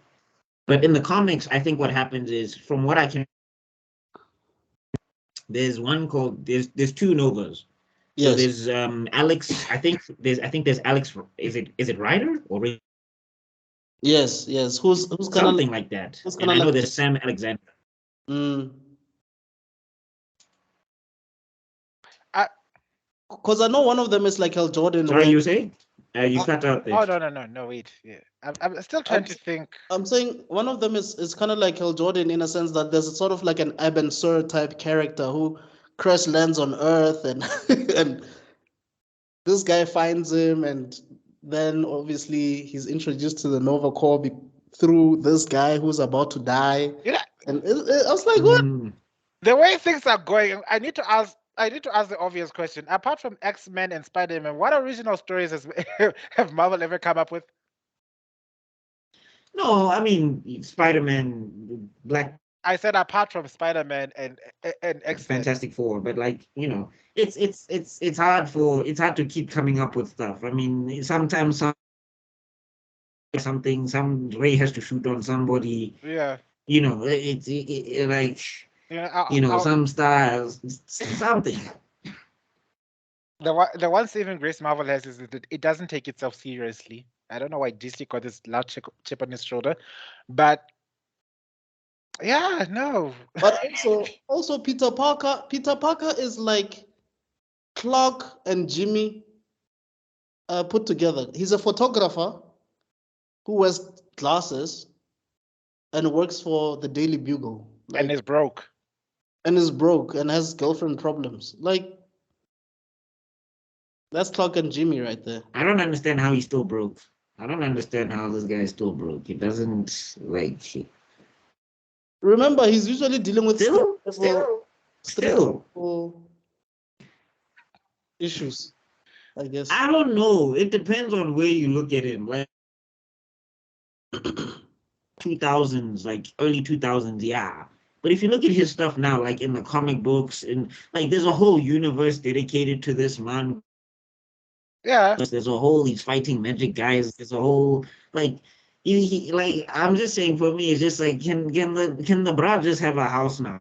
But in the comics, I think what happens is, from what I can, there's one called there's two Novas. Yes. So there's Alex. I think there's Alex. Is it Ryder or? Yes. Who's kind of something like that. And I know there's Sam Alexander. Because I know one of them is like Hal Jordan. Sorry, you say? You cut out there. Oh no, wait. Yeah. I'm still trying to think. I'm saying one of them is kind of like Hal Jordan, in a sense that there's a sort of like an Eben Sur type character who crash lands on Earth, and and this guy finds him, and then obviously he's introduced to the Nova Corps through this guy who's about to die. Yeah. And I was like, what? The way things are going, I need to ask the obvious question. Apart from X-Men and Spider-Man, what original stories have Marvel ever come up with? No, I mean Spider-Man, Black. I said apart from Spider-Man and X-Men. Fantastic Four, but like, you know, it's hard to keep coming up with stuff. I mean, sometimes some Ray has to shoot on somebody. Yeah. You know, it's like, you know, some stars, something. The one saving grace Marvel has is that it doesn't take itself seriously. I don't know why DC got this large chip on his shoulder, but yeah, no. But also Peter Parker. Peter Parker is like Clark and Jimmy put together. He's a photographer who wears glasses and works for the Daily Bugle. Like, and is broke. And has girlfriend problems. Like, that's Clark and Jimmy right there. I don't understand how he's still broke. I don't understand how this guy is still broke. He doesn't like. Remember, he's usually dealing with still issues, I guess. I don't know. It depends on where you look at him. Like 2000s, like early 2000s, yeah. But if you look at his stuff now, like in the comic books, and like there's a whole universe dedicated to this man. Yeah. There's a whole, he's fighting magic guys. There's a whole, like, he like, I'm just saying, for me, it's just like, can the bro just have a house now?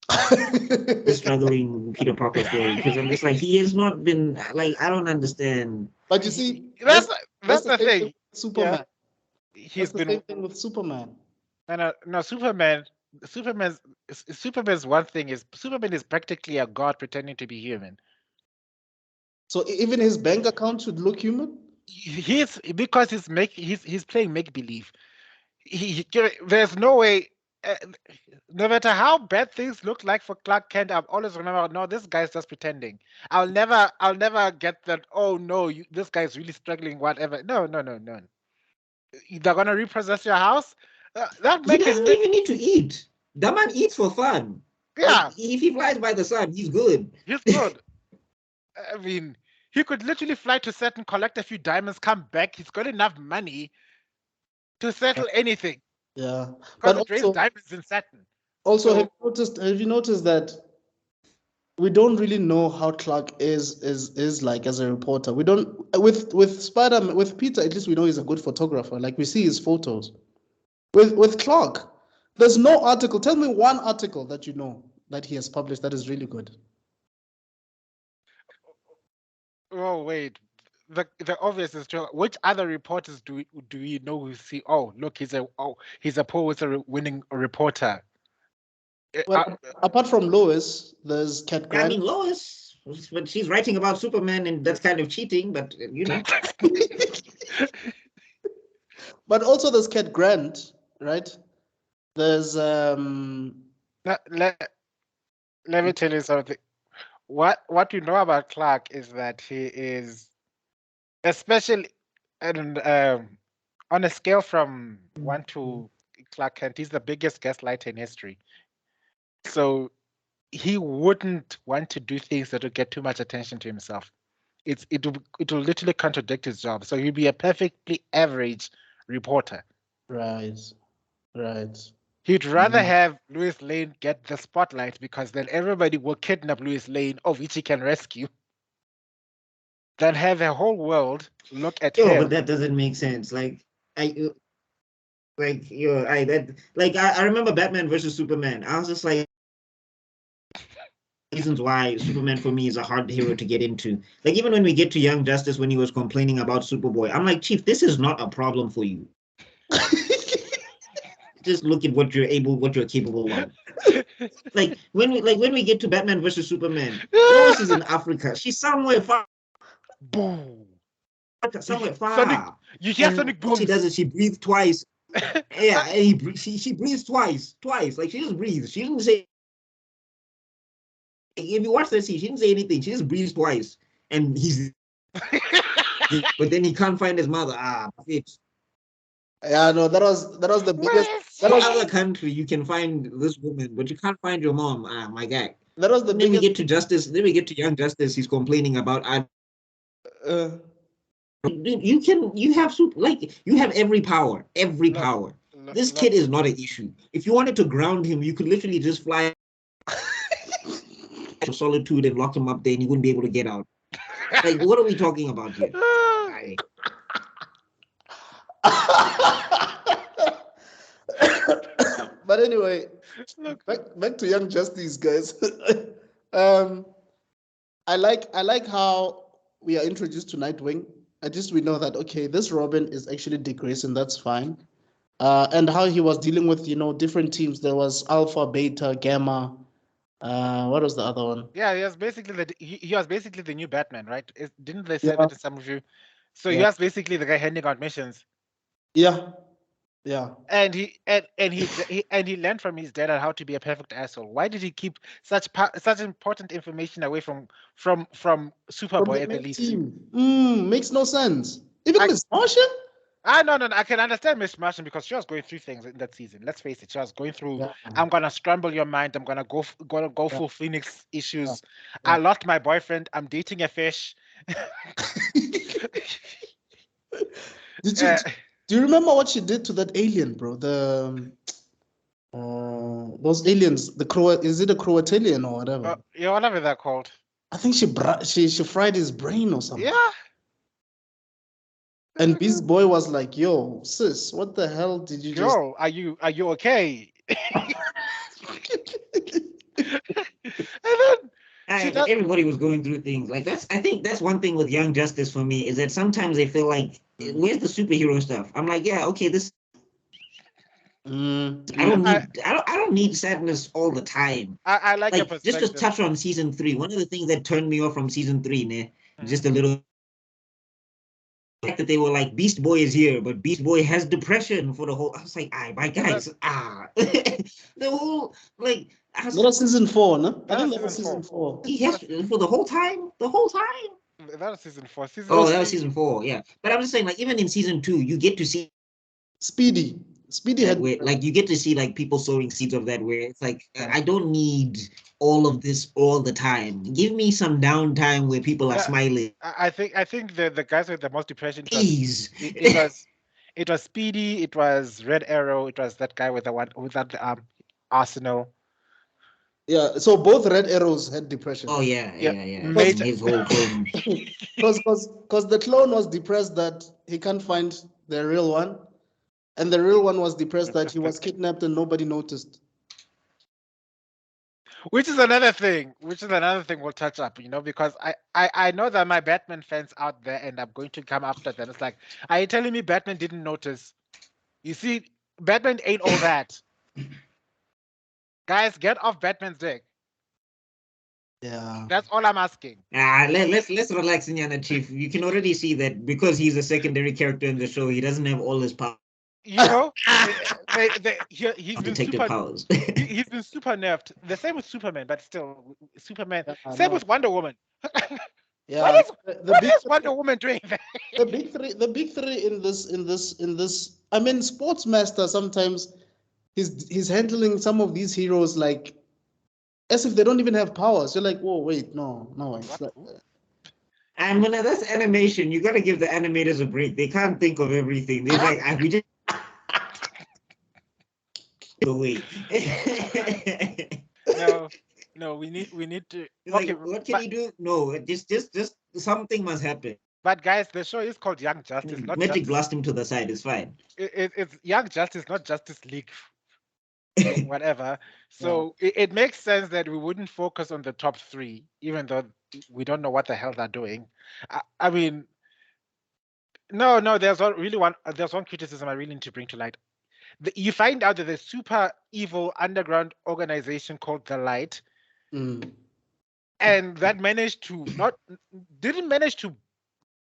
the struggling Peter Parker story, because I'm just like, he has not been like, I don't understand. But you see, That's that's the the same thing thing. with Superman. Yeah. That's He's the been same thing with Superman. no Superman's one thing is Superman is practically a god pretending to be human. So even his bank account should look human. He's because he's playing make believe. There's no way. Uh, no matter how bad things look like for Clark Kent, I'll always remember. No, this guy's just pretending. I'll never get that. Oh no, this guy's really struggling. Whatever. No, no, no, no. They're gonna repossess your house. That He make doesn't it. even need to eat. That man eats for fun. Yeah, Like, if he flies by the sun, he's good. he's good. I mean, he could literally fly to Saturn, collect a few diamonds, come back. He's got enough money to settle anything Yeah, because but it raised diamonds in Saturn. also So, have you noticed that we don't really know how Clark is like as a reporter. We don't with Spider with Peter, at least we know he's a good photographer. Like we see his photos. With Clark, there's no article. Tell me one article that you know that he has published that is really good. oh wait, the obvious is true. Which other reporters do we know who see? Oh, look, he's a Pulitzer winning reporter. Well, apart from Lois, there's Cat I Grant. mean, Lois, but she's writing about Superman, and that's kind of cheating. But you know, But also there's Cat Grant, right? There's let me tell you something. What you know about Clark is that he is, especially and on a scale from 1 to Clark Kent, he's the biggest gaslighter in history. So he wouldn't want to do things that would get too much attention to himself. It will literally contradict his job. So he'd be a perfectly average reporter. right. He'd rather have Louis Lane get the spotlight because then everybody will kidnap Louis Lane, of which he can rescue, than have the whole world look at him. but that doesn't make sense. Like I remember Batman versus Superman. I was just like, reasons why Superman for me is a hard hero to get into. Like, even when we get to Young Justice, when he was complaining about Superboy, I'm like, Chief, this is not a problem for you. Just look at what you're capable of. Like when we get to Batman versus Superman, Lois is in Africa. She's somewhere far. Boom. Somewhere far. Sonic, you hear Sonic boom. She does it. She breathes twice. Yeah, and she breathes twice. Like, she just breathes. She didn't say. If you watch the scene, she didn't say anything. She just breathes twice, and he's. But then he can't find his mother. It. Yeah, no, that was the biggest. That was other country you can find this woman, but you can't find your mom. My guy. That was the then biggest. We get to Justice. Then we get to Young Justice. He's complaining about. You have every power. This kid is not an issue. If you wanted to ground him, you could literally just fly to solitude and lock him up there, and he wouldn't be able to get out. Like, what are we talking about here? But anyway, back to Young Justice, guys. I like how we are introduced to Nightwing. At least we know that, okay, this Robin is actually Dick Grayson. That's fine. And how he was dealing with, different teams. There was Alpha, Beta, Gamma. What was the other one? Yeah, he was basically the new Batman, right? Didn't they say that in some review? So he was basically the guy handing out missions. Yeah. And he learned from his dad on how to be a perfect asshole. Why did he keep such important information away from Superboy at the least? Makes no sense. Even Miss Martian? No. I can understand Miss Martian because she was going through things in that season. Let's face it, she was going through. Yeah. I'm gonna scramble your mind. I'm gonna go full Phoenix issues. Yeah. I lost my boyfriend. I'm dating a fish. Do you remember what she did to that alien, bro? Those aliens. Is it a Croatian or whatever? Yeah, whatever they're called. I think she fried his brain or something. Yeah. And Beast Boy was like, "Yo, sis, what the hell did you just? Are you okay?" And then she does. Everybody was going through things like that's. I think that's one thing with Young Justice for me is that sometimes they feel like, where's the superhero stuff? I'm like, yeah, okay, this. I don't need sadness all the time. I like your Like just to perspective. touch on season 3. One of the things that turned me off from season 3, just a little. The fact that they were like, Beast Boy is here, but Beast Boy has depression for the whole. I was like, my guys, the whole like. That was season 4, no? I think That that was season 4. He has for the whole time. The whole time. That was season 4. That was season 4. Yeah, but I'm just saying, like, even in season 2, you get to see Speedy had like you get to see like people sowing seeds of that. Where it's like, I don't need all of this all the time. Give me some downtime where people are smiling. I think the guys with the most depression. Please. It was Speedy. It was Red Arrow. It was that guy with that Arsenal. Yeah, so both Red Arrows had depression. Oh yeah. His whole clone. Because the clone was depressed that he can't find the real one, and the real one was depressed that he was kidnapped and nobody noticed. Which is another thing we'll touch up, because I know that my Batman fans out there, and I'm going to come after them. It's like, are you telling me Batman didn't notice? You see, Batman ain't all that. Guys, get off Batman's dick. Yeah. That's all I'm asking. Let's relax, Inyana Chief. You can already see that because he's a secondary character in the show, he doesn't have all his power. He's been detective powers. He's been super nerfed. The same with Superman, but still, Superman. Same with Wonder Woman. Yeah. What is Wonder Woman doing there? The big three in this. I mean, Sportsmaster sometimes he's handling some of these heroes like as if they don't even have powers. You're like, whoa, wait, no. And when that's animation, you gotta give the animators a break. They can't think of everything. They're like, we just wait. No, we need to. Like, what can you do? No, just something must happen. But guys, the show is called Young Justice. Not Magic Justice. blast him to the side. It's fine. It's Young Justice, not Justice League. Whatever. So it makes sense that we wouldn't focus on the top 3, even though we don't know what the hell they're doing. I mean, no. There's one criticism I really need to bring to light. You find out that the super evil underground organization called the Light, and that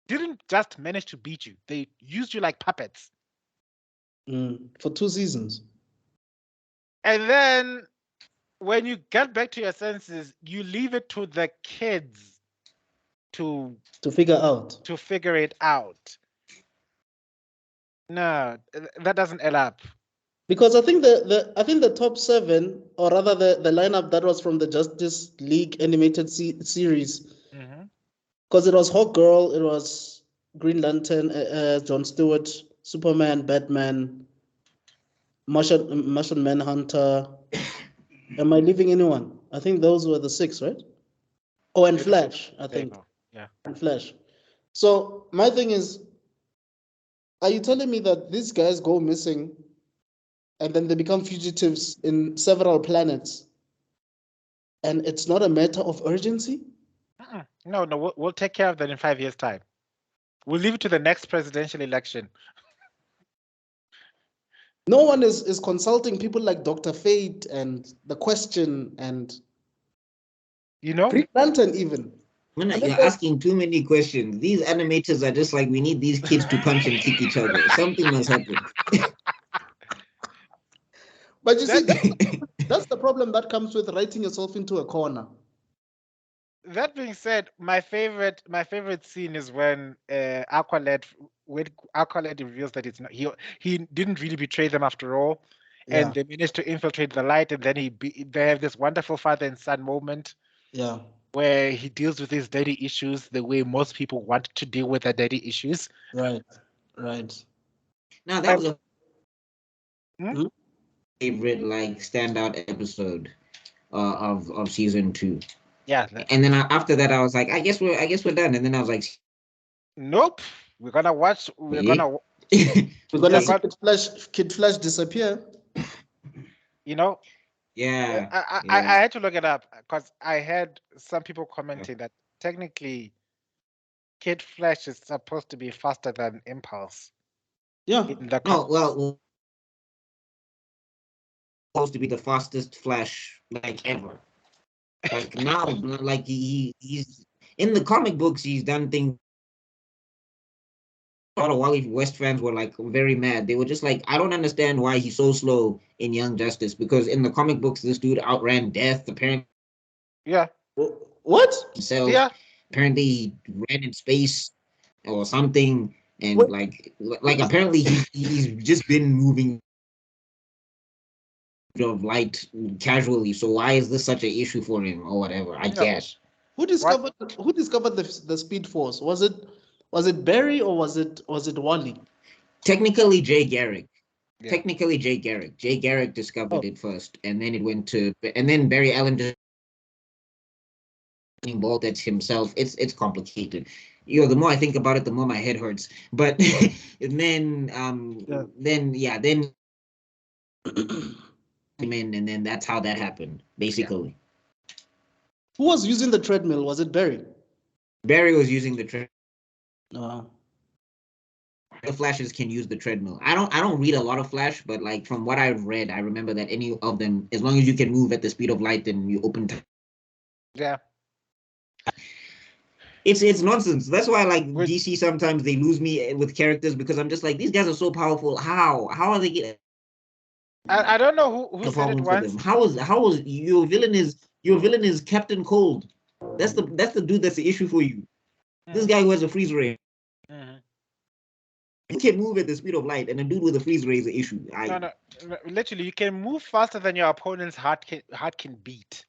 didn't just manage to beat you. They used you like puppets for 2 seasons. And then when you get back to your senses, you leave it to the kids to figure it out. No, that doesn't add up. Because I think the top 7, or rather the lineup that was from the Justice League animated series, because it was Hawkgirl, it was Green Lantern, Jon Stewart, Superman, Batman, Martian Manhunter. Am I leaving anyone? I think those were the 6, right? Oh, and Flash, I think. Yeah. And Flash. So my thing is, are you telling me that these guys go missing and then they become fugitives in several planets and it's not a matter of urgency? No, we'll take care of that in 5 years' time. We'll leave it to the next presidential election. No one is consulting people like Dr. Fate and The Question and Green Lantern even. You're asking too many questions. These animators are just like, we need these kids to punch and kick each other. Something must happen. But you see, that's the problem that comes with writing yourself into a corner. That being said, my favorite scene is when Aqualad reveals that it's not he didn't really betray them after all, and they managed to infiltrate the Light, and then they have this wonderful father and son moment. Yeah. Where he deals with his daddy issues the way most people want to deal with their daddy issues. Right. Now that was a favorite standout episode of season 2. Yeah. And then after that, I was like, I guess we're done. And then I was like, nope. We're gonna watch. We're gonna see Kid Flash disappear. Yeah. I had to look it up because I had some people commenting that technically Kid Flash is supposed to be faster than Impulse. Yeah. In the No, well, supposed to be the fastest Flash like ever. Like now, like he's in the comic books, he's done things. A lot of Wally West fans were like very mad. They were just like, I don't understand why he's so slow in Young Justice, because in the comic books, this dude outran Death. Apparently, yeah. What? himself. Yeah. Apparently, he ran in space or something, and What? like apparently he's just been moving of light casually. So why is this such an issue for him or whatever? I No. guess. Who discovered the Speed Force? Was it Barry or was it Wally? Technically, Jay Garrick. Yeah. Technically, Jay Garrick. Jay Garrick discovered Oh. it first, and then it went to, and then Barry Allen just involved it himself. It's complicated. You know, the more I think about it, the more my head hurts. But and then then and then that's how that happened, basically. Who was using the treadmill? Was it Barry? Barry was using the treadmill. No. The Flashes can use the treadmill. I don't read a lot of Flash, but like from what I've read, I remember that any of them, as long as you can move at the speed of light, then you open. Yeah. It's nonsense. That's why like DC sometimes they lose me with characters, because I'm just like, these guys are so powerful. How are they getting? I don't know who The said it problem for them. once. How is your villain is Captain Cold? That's the dude that's the issue for you. This guy who has a freeze ray. You can move at the speed of light, and a dude with a freeze ray is an issue. No, literally, you can move faster than your opponent's heart can beat.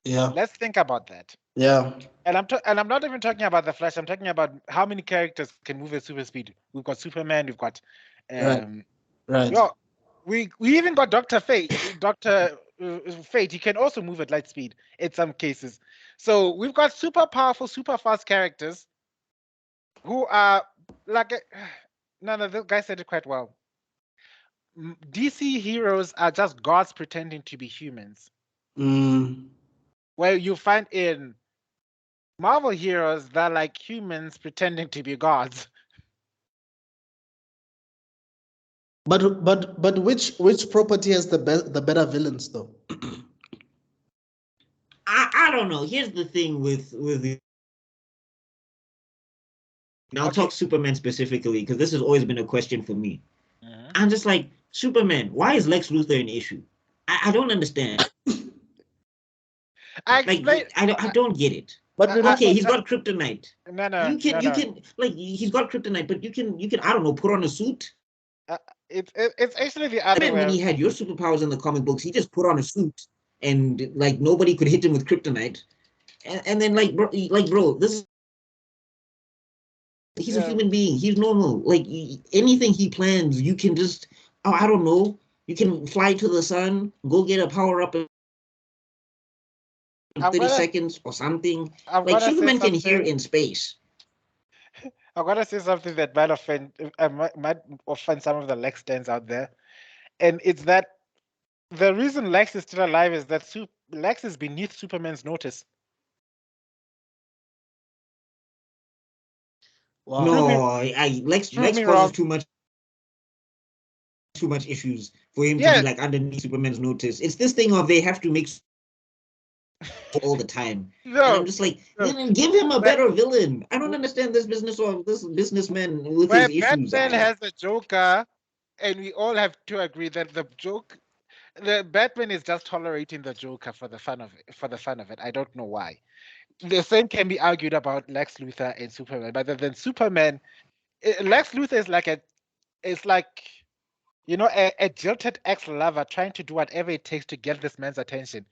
Yeah. Let's think about that. Yeah. And I'm not even talking about the Flash. I'm talking about how many characters can move at super speed. We've got Superman. We've got right. Well, we even got Dr. Fate. Dr. Fate, he can also move at light speed in some cases. So we've got super powerful, super fast characters who are like the guy said it quite well. DC heroes are just gods pretending to be humans. Where you find in Marvel heroes, they're like humans pretending to be gods. But which property has the better villains though? I don't know. Here's the thing with and I'll talk Superman specifically, because this has always been a question for me. I'm just like, Superman, why is Lex Luthor an issue? I don't understand. I don't get it. But okay, he's got kryptonite. You can like, he's got kryptonite, but you can I don't know, put on a suit. It's actually the other way. When he had your superpowers in the comic books, he just put on a suit and like nobody could hit him with kryptonite. And then like bro, this. He's a human being. He's normal. Like anything he plans, you can just, I don't know. You can fly to the sun, go get a power up in 30 seconds or something. Like Superman can hear in space. I'm gonna say something that might offend some of the Lex stands out there, and it's that the reason Lex is still alive is that Lex is beneath Superman's notice. Wow. No, Lex causes too much issues for him to be like underneath Superman's notice. It's this thing of they have to make all the time. No, and I'm just like, give him a better villain. I don't understand this businessman with his issues. Batman has a Joker, and we all have to agree that the Batman is just tolerating the Joker for the fun of it. I don't know why. The same can be argued about Lex Luthor and Superman, but then Superman, Lex Luthor is like a jilted ex-lover trying to do whatever it takes to get this man's attention.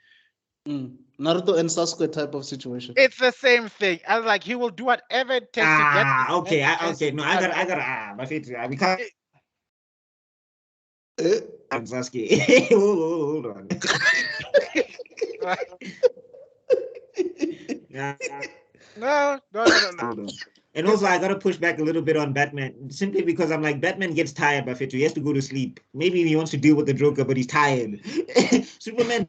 Naruto and Sasuke type of situation. It's the same thing. I was like, he will do whatever it takes to get. Okay. No, I got. My favorite. We can't. I'm Sasuke. Hold on. No. And also, I gotta push back a little bit on Batman, simply because I'm like, Batman gets tired by 50. He has to go to sleep. Maybe he wants to deal with the Joker, but he's tired. Superman,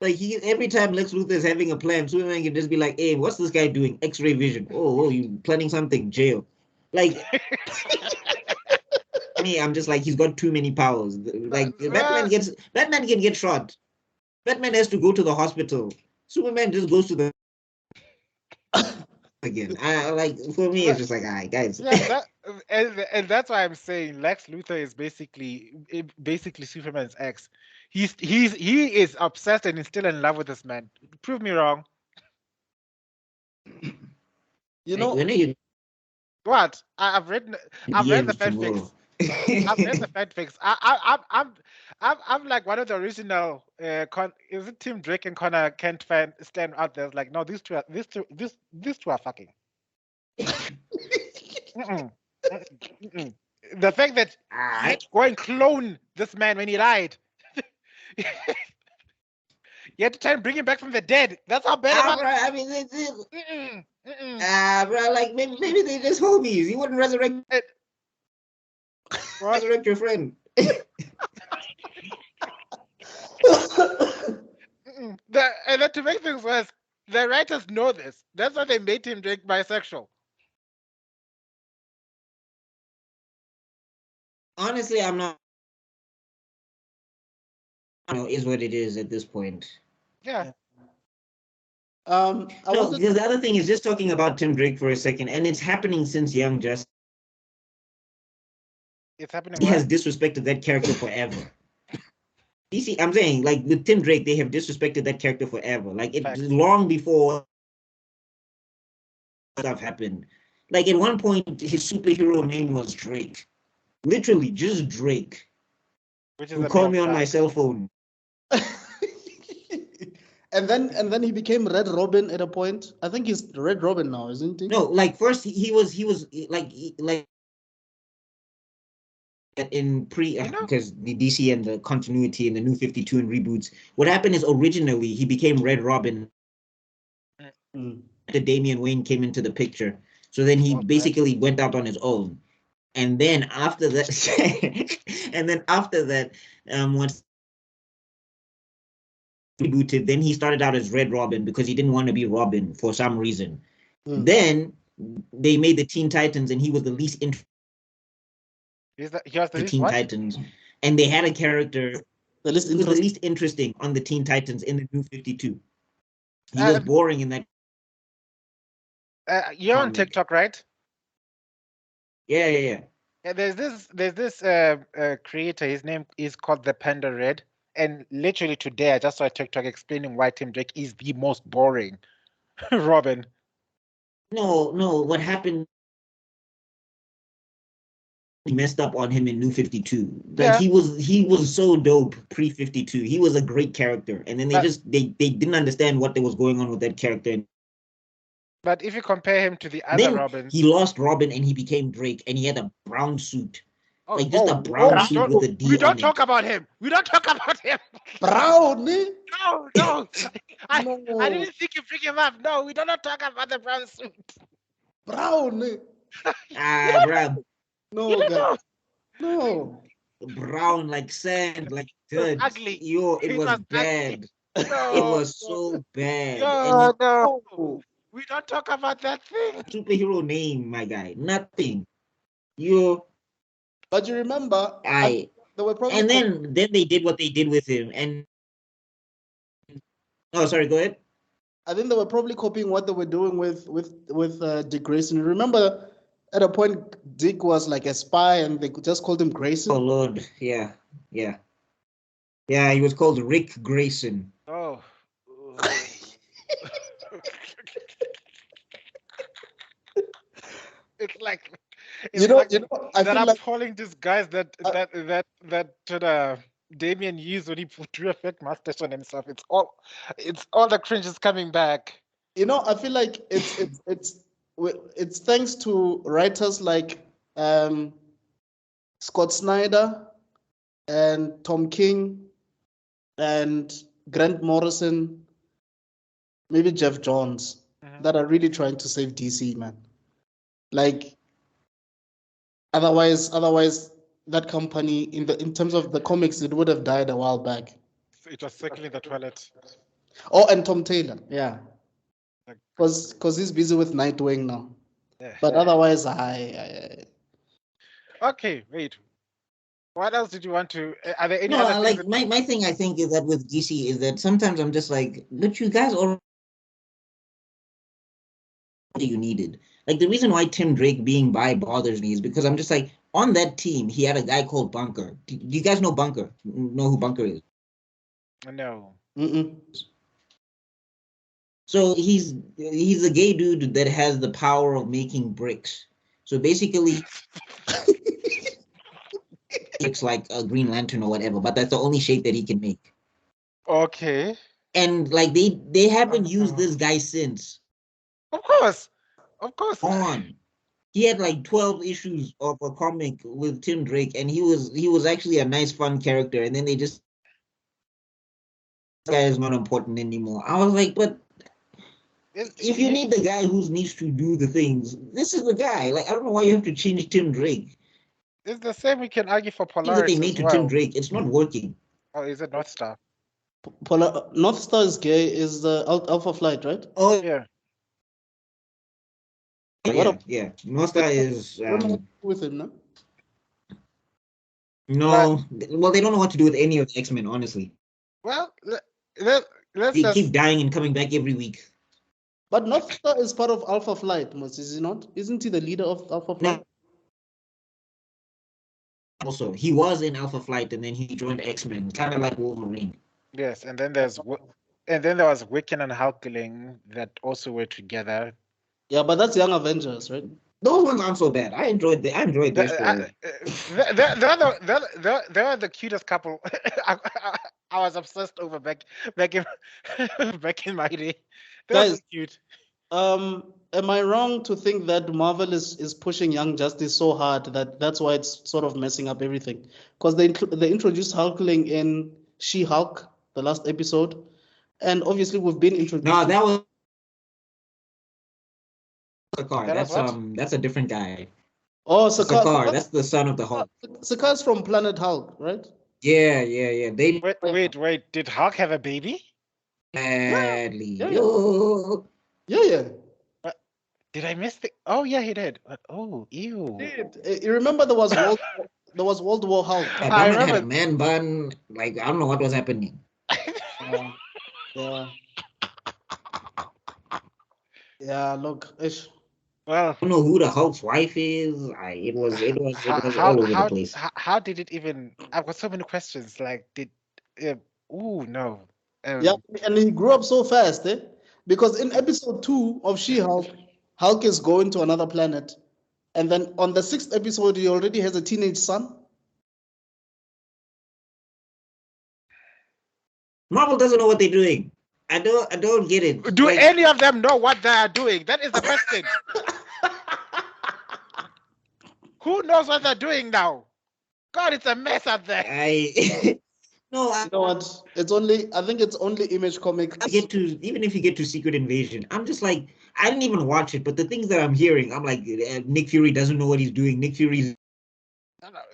like every time Lex Luthor is having a plan, Superman can just be like, "Hey, what's this guy doing? X-ray vision. Oh, you planning something? Jail." Like me, I'm just like, he's got too many powers. Like Batman can get shot. Batman has to go to the hospital. Superman just goes to the again. I like, for me, it's just like, all right, guys. Yeah, and that's why I'm saying Lex Luthor is basically Superman's ex. He is obsessed and he's still in love with this man. Prove me wrong. You know, When are you What? I've read the fanfics. I've read the fanfics. I'm like one of the original. Is it Tim Drake and Connor Kent fan stand out there? Like, no, these two are fucking. Mm-mm. Mm-mm. The fact that he had to go and clone this man when he died. You had to try and bring him back from the dead. That's how bad bro, I mean, bro, like maybe they just homies. He wouldn't resurrect your friend. And then to make things worse, the writers know this. That's why they made him Drake bisexual. Honestly, I'm not. Is what it is at this point. Yeah. The other thing is, just talking about Tim Drake for a second, and it's happening since Young Justice. It's happening. He has disrespected that character forever. DC, I'm saying, like with Tim Drake, they have disrespected that character forever. Like long before stuff happened. Like at one point, his superhero name was Drake. Literally, just Drake. Which is call me on my cell phone. And then he became Red Robin at a point. I think he's Red Robin now, isn't he? No, like first he was like in because the DC and the continuity and the New 52 and reboots. What happened is originally he became Red Robin. After Damian Wayne came into the picture, so then he basically went out on his own. And then after that, once rebooted, then he started out as Red Robin because he didn't want to be Robin for some reason. Then they made the Teen Titans, and he was the least interesting. The Teen Titans, and they had a character the least interesting on the Teen Titans in the New 52. He was boring in that. You're on TikTok, right? Yeah. Yeah, there's this creator. His name is called the Panda Red, and literally today I just saw a TikTok explaining why Tim Drake is the most boring Robin. No. What happened? He messed up on him in New 52. Like he was so dope pre 52. He was a great character, and then they didn't understand what was going on with that character. But if you compare him to the other Robins, he lost Robin and he became Drake, and he had a brown suit. A brown suit with a D. We don't talk about him. We don't talk about him. Brown? No. I didn't think you bring him up. No, we do not talk about the brown suit. Brown? Brown. No. Brown like sand, like dirt. Ugly. It was bad. It was so bad. No. We don't talk about that thing. Superhero name, my guy. Nothing. But you remember, they were probably. And then they did what they did with him. And sorry, go ahead. I think they were probably copying what they were doing with Dick Grayson. Remember, at a point, Dick was like a spy, and they just called him Grayson. Oh Lord, yeah. He was called Rick Grayson. Oh. It's like I feel like calling these guys that Damien used when he drew a fake mustache on himself. It's all the cringe is coming back. I feel like it's thanks to writers like Scott Snyder and Tom King and Grant Morrison, maybe Jeff Johns. Mm-hmm. that are really trying to save DC, man. Like, otherwise, that company in terms of the comics, it would have died a while back. It was circling the toilet. Oh, and Tom Taylor, yeah, Like, because he's busy with Nightwing now. yeah. But otherwise, Okay, wait. What else did you want to? Are there any No, other things? like my thing, I think, is that with DC is that sometimes I'm just like, but you guys already you needed. Like the reason why Tim Drake being by bothers me is because I'm just like, on that team, he had a guy called Bunker. Do you guys know Bunker? Know who Bunker is? No. So he's a gay dude that has the power of making bricks. So basically, it's like a Green Lantern or whatever, but that's the only shape that he can make. Okay. And like they haven't used this guy since. Of course. He had like 12 issues of a comic with Tim Drake, and he was actually a nice, fun character. And then they just, this guy is not important anymore. I was like, but if you need the guy who needs to do the things, this is the guy. Like, I don't know why you have to change Tim Drake. It's the same. We can argue for Things Polaris that they made to Tim Drake, it's not working. Oh, is it North Star? North Star is gay. Is the Alpha Flight, right? Oh Yeah. Yeah. North Star is with him, no? No, well, they don't know what to do with any of the X-Men, honestly. Well, let's They just keep dying and coming back every week. But North Star is part of Alpha Flight, is he not? Isn't he the leader of Alpha Flight? No. Also, he was in Alpha Flight and then he joined X-Men, kind of like Wolverine. Yes, and then there was Wiccan and Hulkling that also were together. Yeah, but that's Young Avengers, right? Those ones aren't so bad. I enjoyed their story. They're the cutest couple. I was obsessed over back in my day. They're so Guys, cute. Am I wrong to think that Marvel is pushing Young Justice so hard that's why it's sort of messing up everything? Because they introduced Hulkling in She-Hulk, the last episode, and obviously we've been introduced. No, that was Sakaar. That's a different guy. Oh, Sakaar. That's the son of the Hulk. Sakaar's from Planet Hulk, right? Yeah. They Wait. Did Hulk have a baby? Badly. Yeah. Did I miss the? Oh yeah, he did. Oh, ew. You remember there was World War Hulk. I remember had a man bun. Like I don't know what was happening. Yeah. Look, ish. Well, I don't know who the Hulk's wife is. It was all over the place. How did it even? I've got so many questions. Like, no. Yeah, and he grew up so fast, eh? Because in episode 2 of She-Hulk, Hulk is going to another planet, and then on the 6th episode, he already has a teenage son. Marvel doesn't know what they're doing. I don't get it. Do any of them know what they are doing? That is the question. Who knows what they're doing now? God, it's a mess up there. No, you know what? I think it's only Image Comics. Even if you get to Secret Invasion, I'm just like, I didn't even watch it, but the things that I'm hearing, I'm like, Nick Fury doesn't know what he's doing. Nick Fury's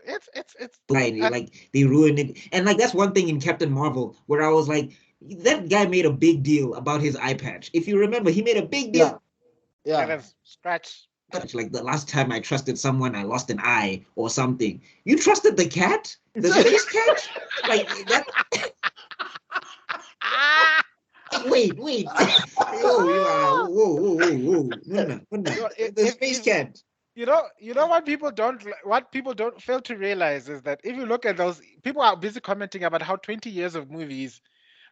it's like they ruined it. And like that's one thing in Captain Marvel where I was like, that guy made a big deal about his eye patch. If you remember, he made a big deal. Yeah. Scratch. Like the last time I trusted someone, I lost an eye or something. You trusted the cat? The space cat? Like that. Wait. Whoa. The space cat. You know what people don't fail to realize is that if you look at those, people are busy commenting about how 20 years of movies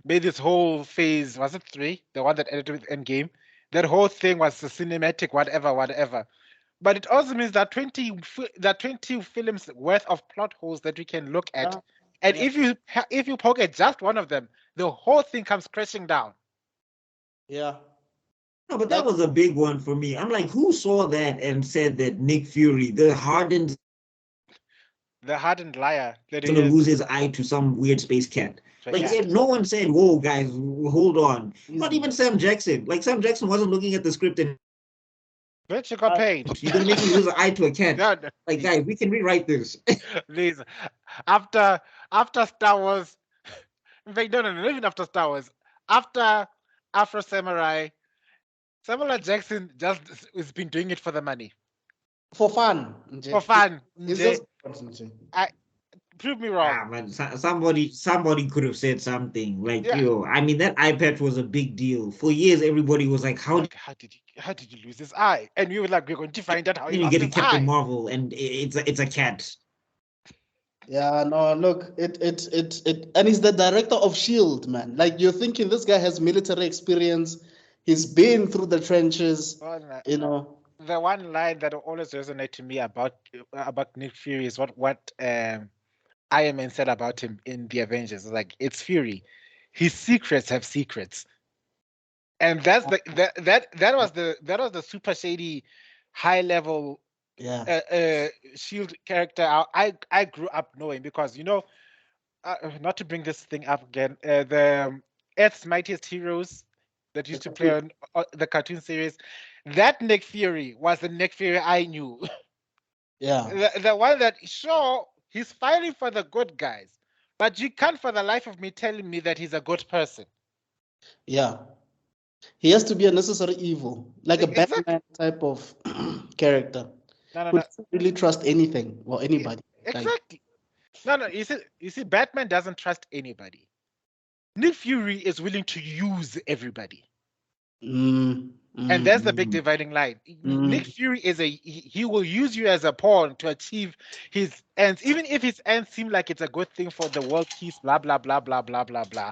made this whole phase, was it 3? The one that ended with Endgame. That whole thing was a cinematic, whatever. But it also means that 20 films worth of plot holes that we can look at. And if you poke at just one of them, the whole thing comes crashing down. Yeah. No, but that was a big one for me. I'm like, who saw that and said that Nick Fury, the hardened liar, that is going to lose his eye to some weird space cat? Like no one said, "Whoa, guys, hold on." Not even Sam Jackson. Like Sam Jackson wasn't looking at the script and. But you got paid. You're gonna make me lose an eye to a cat. No, like, guys, we can rewrite this. Please. After Star Wars, in fact, no, even after Star Wars, after Afro Samurai, Samuel Jackson just has been doing it for the money. For fun. For fun. Prove me wrong. Ah, man, somebody could have said something like, yo, I mean, that eye patch was a big deal. For years, everybody was like, how did you lose this eye? And we were like, we're going to find out how you get a Captain Marvel, and it's a cat. Yeah, no, look, it, and he's the director of S.H.I.E.L.D., man. Like, you're thinking this guy has military experience. He's been through the trenches, you know. The one line that always resonates to me about Nick Fury is what Iron Man said about him in the Avengers. Like, it's Fury. His secrets have secrets. And that's that was the super shady, high level S.H.I.E.L.D. character I grew up knowing, because not to bring this thing up again, the Earth's Mightiest Heroes that used to play on the cartoon series, that Nick Fury was the Nick Fury I knew. Yeah. The one that, sure, he's fighting for the good guys, but you can't for the life of me telling me that he's a good person. Yeah. He has to be a necessary evil, like a Batman type of character. Who doesn't really trust anything or anybody. Exactly. You see, Batman doesn't trust anybody. Nick Fury is willing to use everybody. And that's the big dividing line. Nick Fury he will use you as a pawn to achieve his ends, even if his ends seem like it's a good thing for the world peace, blah, blah, blah, blah, blah, blah, blah.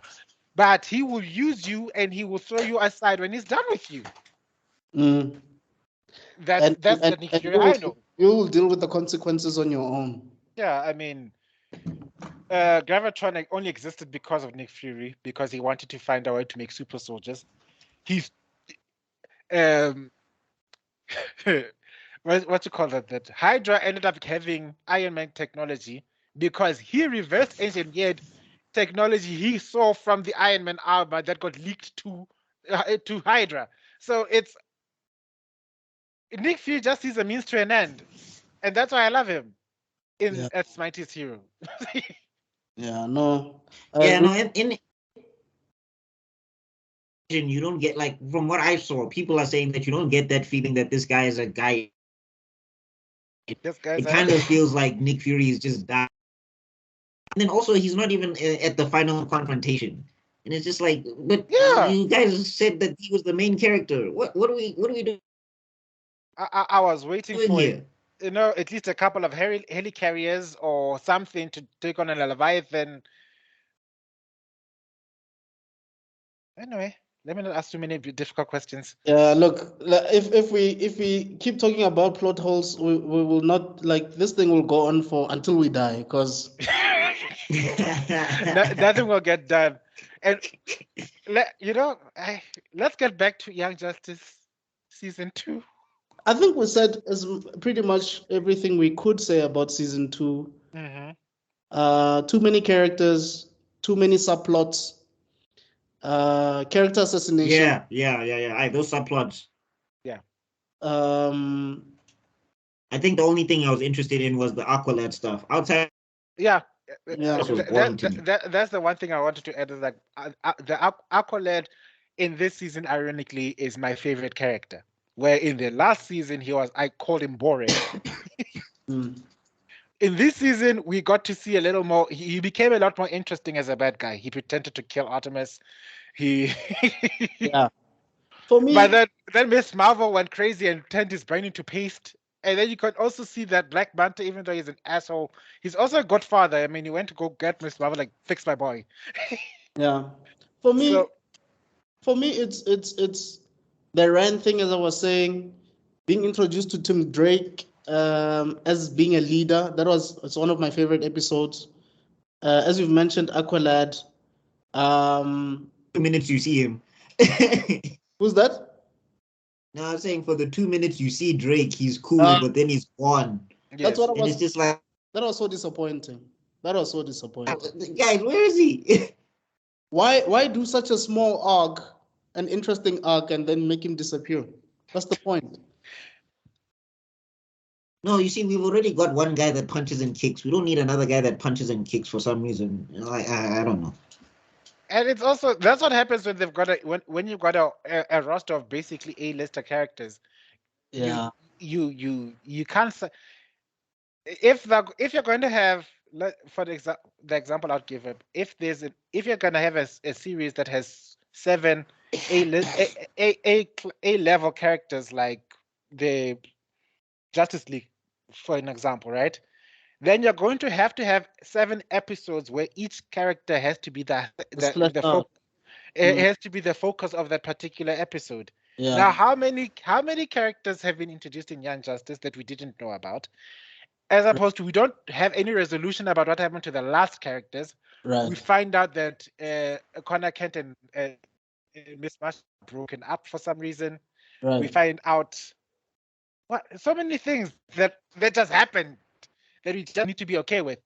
But he will use you and he will throw you aside when he's done with you. That's the Nick Fury I know. You will deal with the consequences on your own. Yeah, I mean, Gravitron only existed because of Nick Fury, because he wanted to find a way to make super soldiers. He's what you call that? That Hydra ended up having Iron Man technology because he reversed engineered technology he saw from the Iron Man armor that got leaked to Hydra. So it's Nick Fury just sees a means to an end, and that's why I love him in Earth's Mightiest Hero. In you don't get, like, from what I saw, people are saying that you don't get that feeling that this guy is a guy. It kind of feels like Nick Fury is just dying. And then also he's not even at the final confrontation. And it's just like, but you guys said that he was the main character. What do we do? I was waiting for it, at least a couple of helicarriers or something to take on a Leviathan. Anyway, let me not ask too many difficult questions. Yeah, look, if we keep talking about plot holes, we will not, like, this thing will go on for until we die, because nothing will get done. And let's get back to Young Justice season 2. I think we said is pretty much everything we could say about season 2. Too many characters, too many subplots. Character assassination. Yeah. Those subplots. Yeah. I think the only thing I was interested in was the Aqualad stuff. Outside. Yeah. That's the one thing I wanted to add, is like the Aqualad in this season, ironically, is my favorite character. Where in the last season I called him boring. In this season, we got to see a little more. He became a lot more interesting as a bad guy. He pretended to kill Artemis. For me, but then Miss Marvel went crazy and turned his brain into paste. And then you could also see that Black Manta, even though he's an asshole, he's also a godfather. I mean, he went to go get Miss Marvel, like, fix my boy. Yeah. For me, it's the Rand thing, as I was saying, being introduced to Tim Drake as being a leader. It's one of my favorite episodes. As you've mentioned, Aqualad. 2 minutes you see him. Who's that? No, I'm saying for the 2 minutes you see Drake, he's cool, but then he's gone. That's what I was. It's just like, that was so disappointing. Guys, where is he? Why do such a small arc, an interesting arc, and then make him disappear? What's the point? No, you see, we've already got one guy that punches and kicks. We don't need another guy that punches and kicks for some reason. I don't know. And it's also that's what happens when they've got when you've got a roster of basically A-lister characters. Yeah. You can't say if you're going to have for the example I'll give it, if you're going to have a series that has 7 A level characters like the Justice League, for an example, right? Then you're going to have 7 episodes where each character has to be it has to be the focus of that particular episode. Yeah. Now, how many characters have been introduced in Young Justice that we didn't know about? As opposed to we don't have any resolution about what happened to the last characters. Right. We find out that Connor Kent and Miss Marsh are broken up for some reason. Right. We find out so many things that just happened that we just need to be okay with.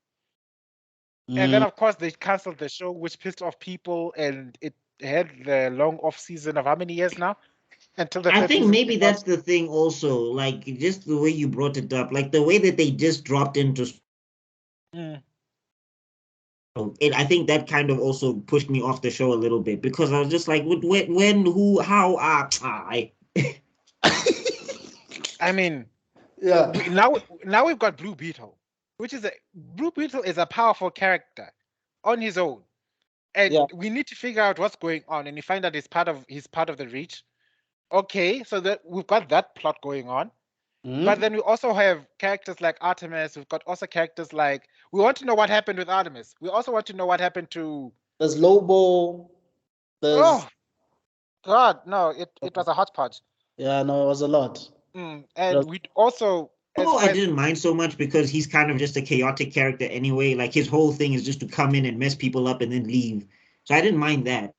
And then, of course, they canceled the show, which pissed off people, and it had the long off season of how many years now? Until the I think maybe that's the thing also, like just the way you brought it up, like the way that they just dropped into I think that kind of also pushed me off the show a little bit because I was just like, when, who, how, I mean, yeah. Now we've got Blue Beetle, which is Blue Beetle is a powerful character on his own, and we need to figure out what's going on. And you find out he's part of the Reach. Okay, so that we've got that plot going on. But then we also have characters like Artemis. We've got also characters like, we want to know what happened with Artemis. We also want to know what happened to... There's Lobo. Oh, God, no, it was a hodgepodge. Yeah, no, it was a lot. And we also... I didn't mind so much because he's kind of just a chaotic character anyway. Like his whole thing is just to come in and mess people up and then leave. So I didn't mind that.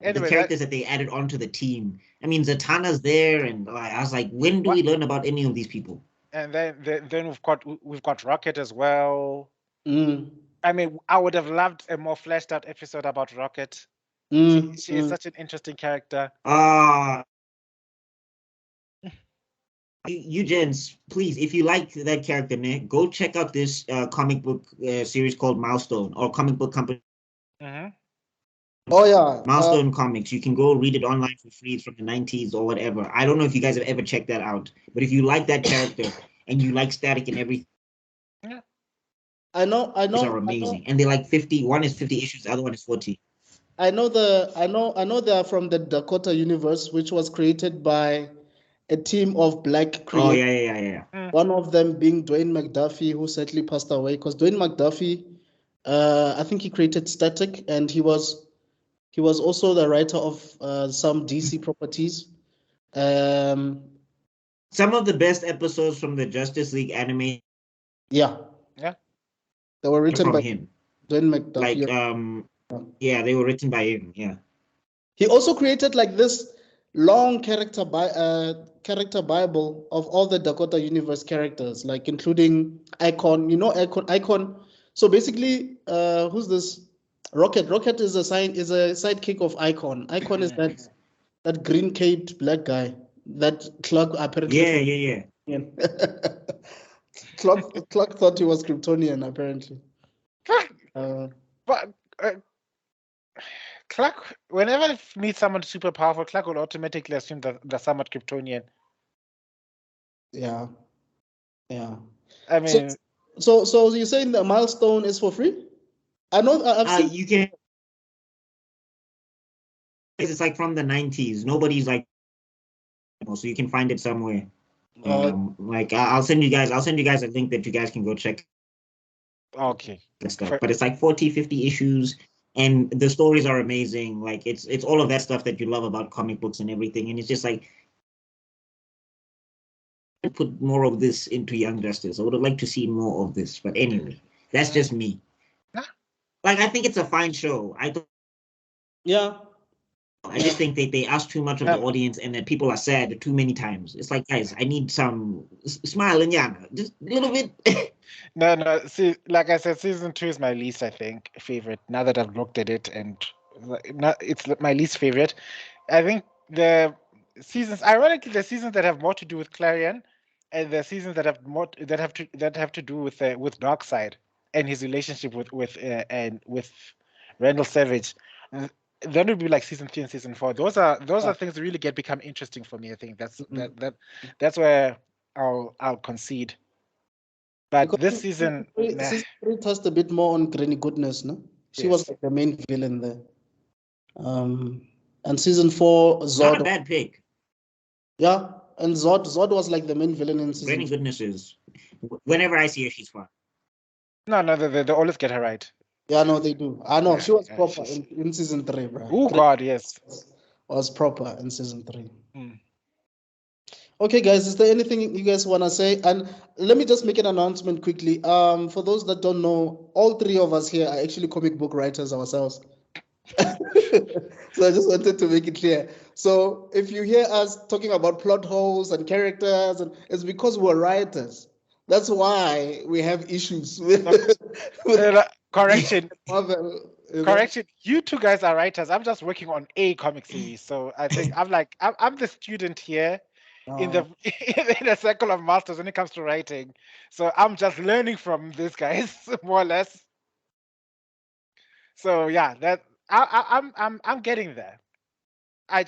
Anyway, the characters that they added onto the team. I mean, Zatanna's there, and I was like, when do we learn about any of these people? And then we've got Rocket as well. I mean, I would have loved a more fleshed out episode about Rocket. She is such an interesting character. You gents, please, if you like that character, man, go check out this comic book series called Milestone, or Comic Book Company. Oh yeah, Milestone Comics. You can go read it online for free. It's from the 90s or whatever. I don't know if you guys have ever checked that out, but if you like that character and you like Static and everything, I know. These are amazing, and they're like 50. One is 50 issues, the other one is 40. I know they are from the Dakota universe, which was created by a team of black creators. Oh yeah. One of them being Dwayne McDuffie, who sadly passed away. Because Dwayne McDuffie, I think he created Static, and he was also the writer of some DC properties. Some of the best episodes from the Justice League anime. Yeah. They were written by him. Dwayne McDuffie. They were written by him. Yeah. He also created like this long character bible of all the Dakota universe characters, like including Icon. You know Icon. So basically, who's this? Rocket. Rocket is a sidekick of Icon. Icon is that green caped black guy that Clark apparently. Yeah. Clark thought he was Kryptonian apparently. But Clark, whenever I meet someone super powerful, Clark will automatically assume that they're somewhat Kryptonian. Yeah. I mean, so you're saying the Milestone is for free? I know. I've seen. You can. It's like from the 90s. Nobody's like, so you can find it somewhere. Like I'll send you guys a link that you guys can go check. Okay. That stuff, but it's like 40, 50 issues, and the stories are amazing. Like it's all of that stuff that you love about comic books and everything, and it's just like put more of this into Young Justice. I would have liked to see more of this, but anyway, that's just me. Like I think it's a fine show. Yeah. I just think that they ask too much of the audience and that people are sad too many times. It's like, guys, I need some smile and yana, just a little bit. No. See, like I said, season 2 is my least, I think, favorite. Now that I've looked at it, and it's my least favorite. I think ironically, the seasons that have more to do with Clarion, and the seasons that have more that have to do with Darkseid and his relationship with Randall Savage. That would be like season 3 and season 4. Those are things that really become interesting for me. I think that's where I'll concede. But Because this season, season 3 touched a bit more on Granny Goodness, no? She was like the main villain there. And season 4, Zod. Not a bad pick. Yeah, and Zod was like the main villain in season. Granny Goodness is. Whenever I see her, she's fun. No, they always get her right. Yeah, no, they do. I know she was proper in season 3, bro. Oh God, yes, was proper in season 3. Okay, guys, is there anything you guys want to say? And let me just make an announcement quickly. For those that don't know, all 3 of us here are actually comic book writers ourselves. So I just wanted to make it clear. So if you hear us talking about plot holes and characters, and it's because we're writers. That's why we have issues with correction. Marvel, correction. You 2 guys are writers. I'm just working on a comic series, so I think I'm the student here in the circle of masters when it comes to writing. So I'm just learning from these guys, more or less. So yeah, that I'm getting there. I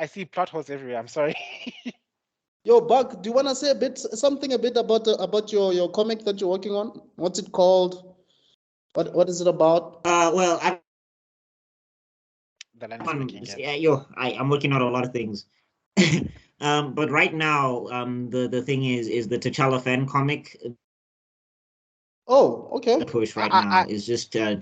see plot holes everywhere. I'm sorry. Yo, Buck, do you want to say something about your comic that you're working on? What's it called? What is it about? Well, I'm working on a lot of things. But right now, the thing is the T'Challa fan comic. Oh, okay. The push right now is just to.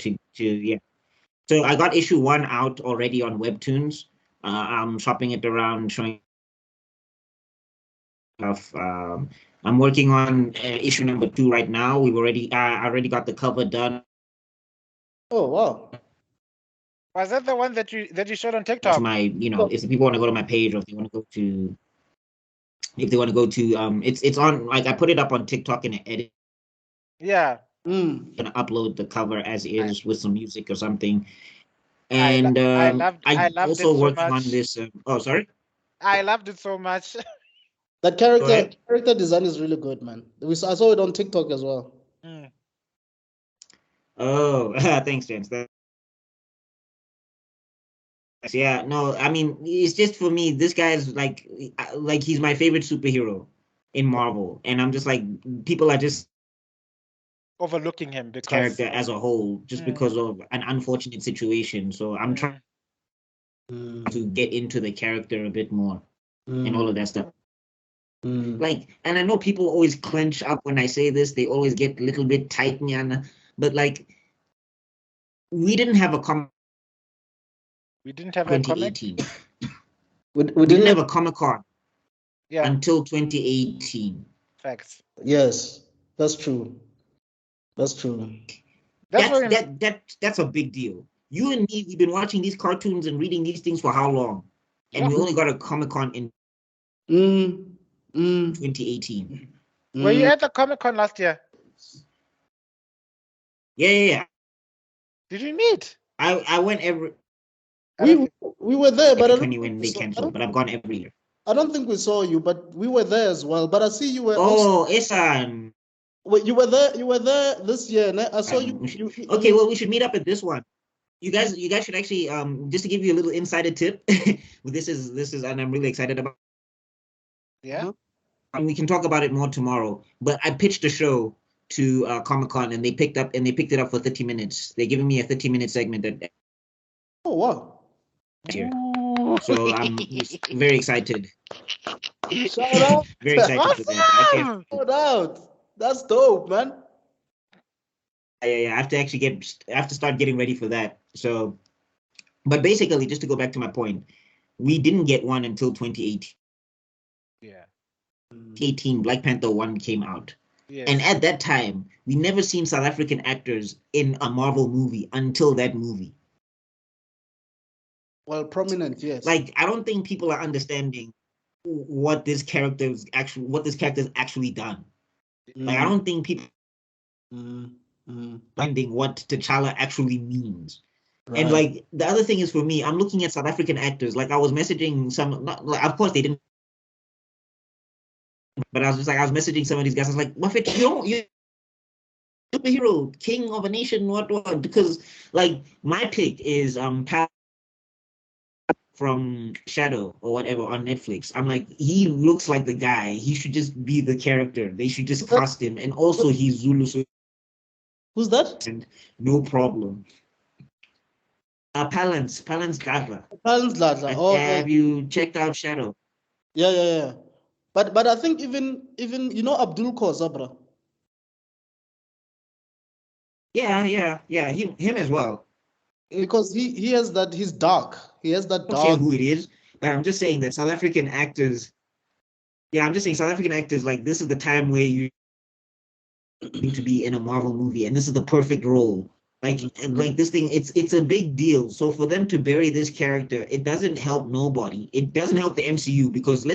So I got issue 1 out already on Webtoons. I'm shopping it around, showing stuff. I'm working on issue number 2 right now. I already got the cover done. Oh wow! Was that the one that you showed on TikTok? That's my, if people want to go to my page, or if they want to go to, it's on, like, I put it up on TikTok in an edit. Yeah. Gonna upload the cover as is with some music or something. And I loved also working on this. Oh, sorry. I loved it so much. That character design is really good, man. I saw it on TikTok as well. Oh, thanks, James. Yeah, no, I mean, it's just, for me, this guy's like he's my favorite superhero in Marvel, and I'm just like, people are just overlooking him because character as a whole, just because of an unfortunate situation. So I'm trying to get into the character a bit more and all of that stuff. Like, and I know people always clench up when I say this. They always get a little bit tight, but like, we didn't have a comic. We didn't have a comic. We didn't have a Comic-Con until 2018. Facts. Yes, that's true. That's true. That's a big deal. You and me, we've been watching these cartoons and reading these things for how long? And we only got a Comic-Con in 2018. Were you at the Comic-Con last year? Yeah. Did we meet? I went every. We were there, but when they canceled, but I've gone every year. I don't think we saw you, but we were there as well. But I see you were. Oh, Isan. Wait, you were there. You were there this year. I saw you. Okay, well, we should meet up at this one. You guys should actually, just to give you a little insider tip. This is, and I'm really excited about. Yeah. And we can talk about it more tomorrow. But I pitched a show to Comic-Con, and they picked it up for 30 minutes. They're giving me a 30-minute segment. Oh wow! Here. So I'm very excited. Shout out! Very excited for that. Shout out! That's dope, man. I have to start getting ready for that. So, but basically, just to go back to my point, we didn't get one until 2018. Yeah. 2018, Black Panther 1 came out. Yes. And at that time, we never seen South African actors in a Marvel movie until that movie. Well, prominent, yes. Like, I don't think people are understanding what this character is actually done. Like, I don't think people understanding what T'Challa actually means. Right. And like the other thing is, for me, I'm looking at South African actors. Like, I was messaging some, not, like, of course they didn't, but I was messaging some of these guys. I was like, Buffett, you're superhero, king of a nation, what? Because like my pick is from Shadow or whatever on Netflix. I'm like, he looks like the guy. He should just be the character. They should just cast him. And also he's Zulu, so who's that? And no problem. Palance Dladla. Palance Dladla. Oh, have you checked out Shadow? Yeah. But I think even Abdul Kozabra. Yeah. Him as well. Because he has that. He's dark. He has that dark. I don't care who it is, but I'm just saying that South African actors. Yeah, I'm just saying South African actors, like, this is the time where you need to be in a Marvel movie, and this is the perfect role. Like this thing, it's a big deal. So for them to bury this character, it doesn't help nobody. It doesn't help the MCU, because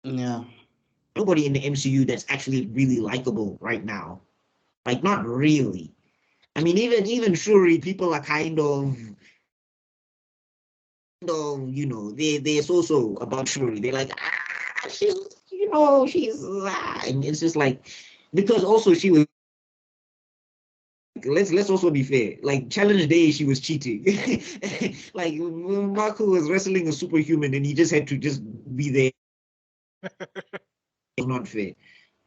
nobody in the MCU that's actually really likable right now. Like, not really. I mean, even Shuri, people are kind of they're so about Shuri. They're like, she's and it's just like, because also she was, let's also be fair. Like, Challenge Day, she was cheating. Like, Marco was wrestling a superhuman, and he just had to just be there. It's not fair.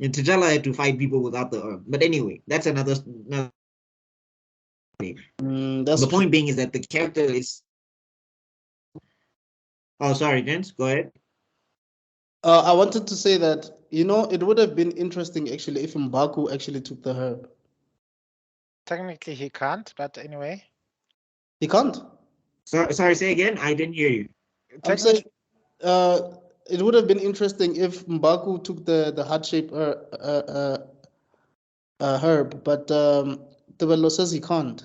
And T'Challa had to fight people without the herb. But anyway, that's another. The point being is that the character is. Oh, sorry, gents. Go ahead. I wanted to say that, it would have been interesting actually if Mbaku actually took the herb. Technically, he can't, but anyway. He can't? Sorry, say again? I didn't hear you. I'm saying it would have been interesting if Mbaku took the heart-shaped herb, but Tebello says he can't.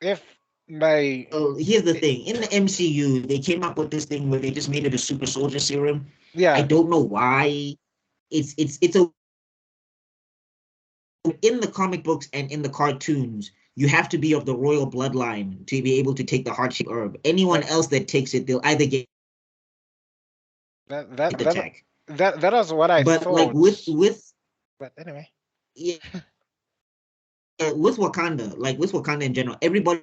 Here's the thing. In the MCU, they came up with this thing where they just made it a super soldier serum. Yeah. I don't know why. It's in the comic books and in the cartoons, you have to be of the royal bloodline to be able to take the heart-shaped herb. Anyone else that takes it, they'll either get attack. That was what I thought. But like with but anyway. Yeah. With Wakanda in general, everybody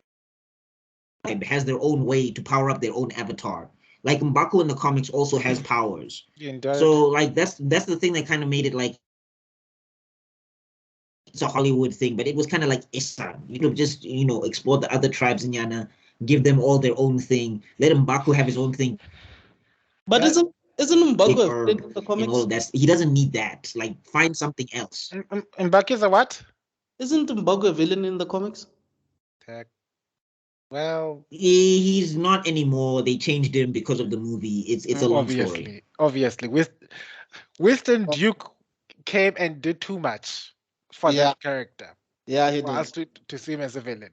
has their own way to power up their own avatar. Like, M'Baku in the comics also has powers. So like that's the thing that kind of made it like it's a Hollywood thing, but it was kind of like Issa. You could just explore the other tribes in Yana, give them all their own thing, let M'Baku have his own thing. But isn't M'Baku a villain in the comics? All that, he doesn't need that. Like, find something else. M'Baku is a what? Isn't M'Baku a villain in the comics? Well, he's not anymore. They changed him because of the movie. It's a long story. Obviously, Winston Duke came and did too much for that character. Yeah, he did. Us to see him as a villain.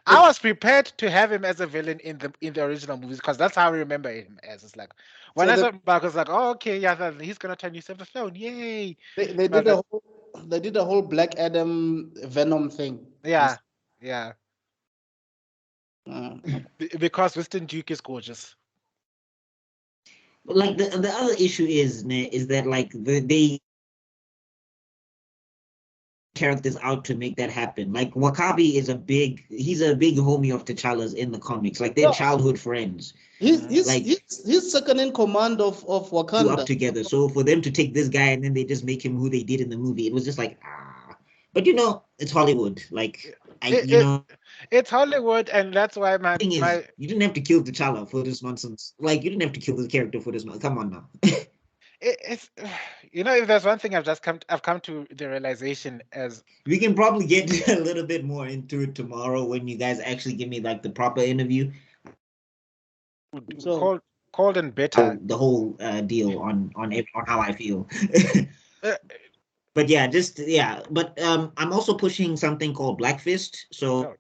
I was prepared to have him as a villain in the original movies, because that's how I remember him as. It's like when I saw M'Baku, I was like, oh, okay, yeah, he's gonna turn himself to stone, yay! They did a whole Black Adam Venom thing. Yeah. Because Winston Duke is gorgeous. But like the other issue is that like they characters out to make that happen. Like, Wakabi is he's a big homie of T'Challa's in the comics. Like, they're childhood friends. He's second in command of Wakanda. Up together. So for them to take this guy and then they just make him who they did in the movie, it was just like, But it's Hollywood. Like, it's Hollywood, and that's why my thing is, you didn't have to kill T'Challa for this nonsense. Like, you didn't have to kill the character for this. Come on now. It's if there's one thing I've come to the realization as we can probably get a little bit more into it tomorrow when you guys actually give me like the proper interview. So cold and bitter. The whole deal on how I feel. But but I'm also pushing something called Black Fist. So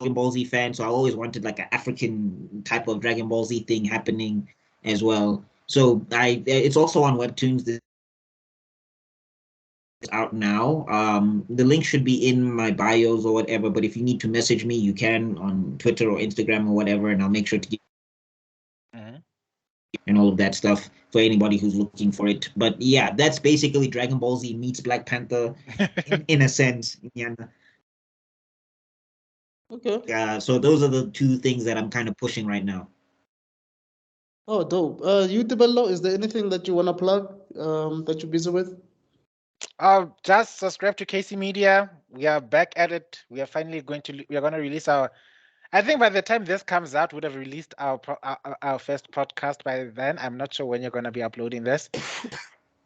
Dragon Ball Z fan, so I always wanted like an African type of Dragon Ball Z thing happening as well. So it's also on Webtoons. This is out now. The link should be in my bios or whatever. But if you need to message me, you can on Twitter or Instagram or whatever, and I'll make sure to get and all of that stuff for anybody who's looking for it. But yeah, that's basically Dragon Ball Z meets Black Panther in a sense. Yeah. Okay. So those are the two things that I'm kind of pushing right now. Oh, dope. You, Tibello, is there anything that you want to plug that you're busy with? Just subscribe to KC Media. We are back at it. We are finally going to release our. I think by the time this comes out, we'd have released our first podcast by then. I'm not sure when you're going to be uploading this.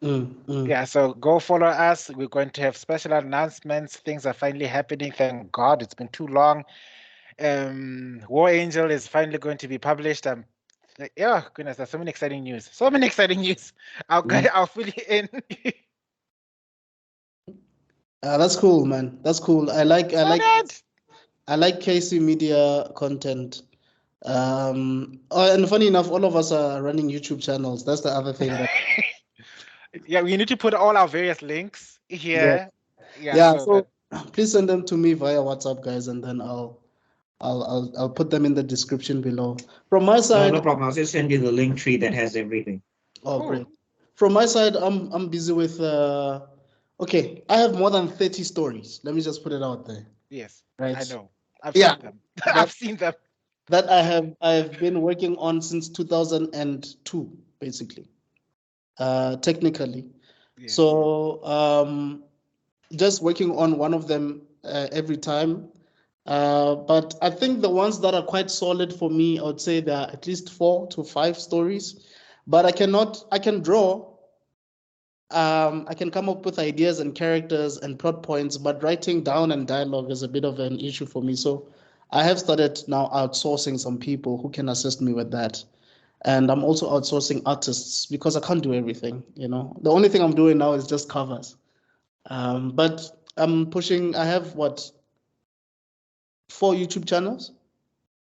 Yeah, so go follow us. We're going to have special announcements. Things are finally happening. Thank God, it's been too long. War Angel is finally going to be published. Yeah, goodness, there's so many exciting news. So many exciting news. I'll fill you in. That's cool, man. That's cool. I like KC Media content. And funny enough, all of us are running YouTube channels. That's the other thing that. Yeah, we need to put all our various links here. Yeah. So please send them to me via WhatsApp, guys, and then I'll put them in the description below. From my side, no problem. I'll just send you the link tree that has everything. Oh, great. From my side, I'm busy with. Okay, I have more than 30 stories. Let me just put it out there. Yes, right. I know. I've seen them. I've seen them. That I've been working on since 2002, basically. Technically. Yeah. So just working on one of them every time. But I think the ones that are quite solid for me, I would say there are at least 4 to 5 stories. But I can draw. I can come up with ideas and characters and plot points, but writing down and dialogue is a bit of an issue for me. So I have started now outsourcing some people who can assist me with that. And I'm also outsourcing artists because I can't do everything, The only thing I'm doing now is just covers. But I'm pushing, I have 4 YouTube channels.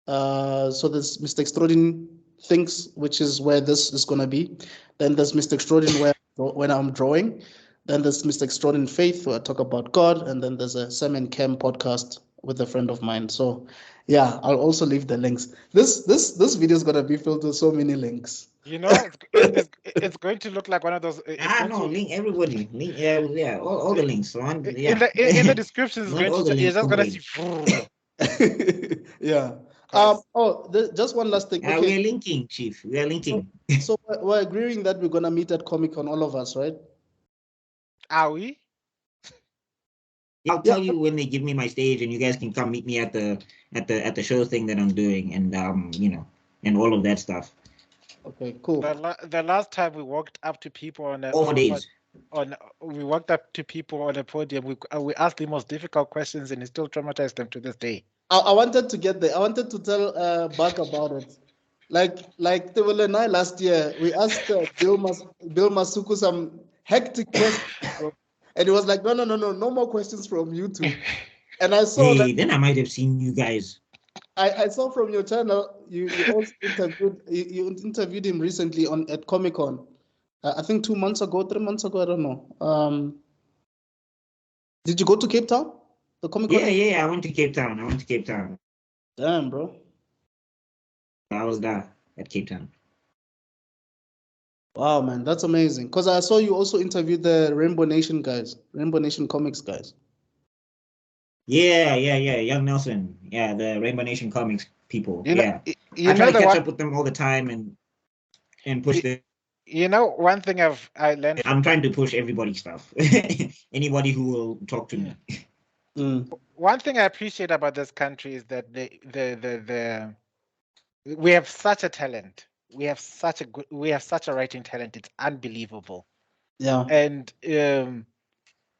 So there's Mr. Extrodin Thinks, which is where this is going to be. Then there's Mr. Extrodin when I'm drawing. Then there's Mr. Extrodin Faith, where I talk about God. And then there's a Sam and Cam podcast with a friend of mine. So yeah, I'll also leave the links. This video is going to be filled with so many links. It's going to look like one of those. Link everybody. Link, all the links. In the description, you're just going to see. Yeah. Just one last thing. Okay. We're linking, Chief. We are linking. So we're agreeing that we're gonna meet at Comic-Con, all of us, right? Are we? I'll tell you when they give me my stage, and you guys can come meet me at the show thing that I'm doing, and and all of that stuff. Okay, cool. The last time we walked up to people on we walked up to people on a podium. We asked the most difficult questions, and it still traumatized them to this day. I wanted to get there. I wanted to tell Buck about it. Like Tewele and I last year, we asked Bill Masuku some hectic questions, and he was like, no more questions from you two. And I saw then I might have seen you guys. I saw from your channel you also interviewed him recently at Comic-Con. I think 2 months ago, 3 months ago, I don't know. Did you go to Cape Town? The Comic-Con? Yeah, I went to Cape Town. Damn, bro. I was there at Cape Town. Wow, man, that's amazing. Because I saw you also interviewed the Rainbow Nation guys, Rainbow Nation Comics guys. Yeah, Young Nelson. Yeah, the Rainbow Nation Comics people. I try to catch up with them all the time and push them. One thing I learned. I'm trying to push everybody's stuff. Anybody who will talk to me. One thing I appreciate about this country is that we have such a talent. We have such a writing talent. It's unbelievable. Yeah. And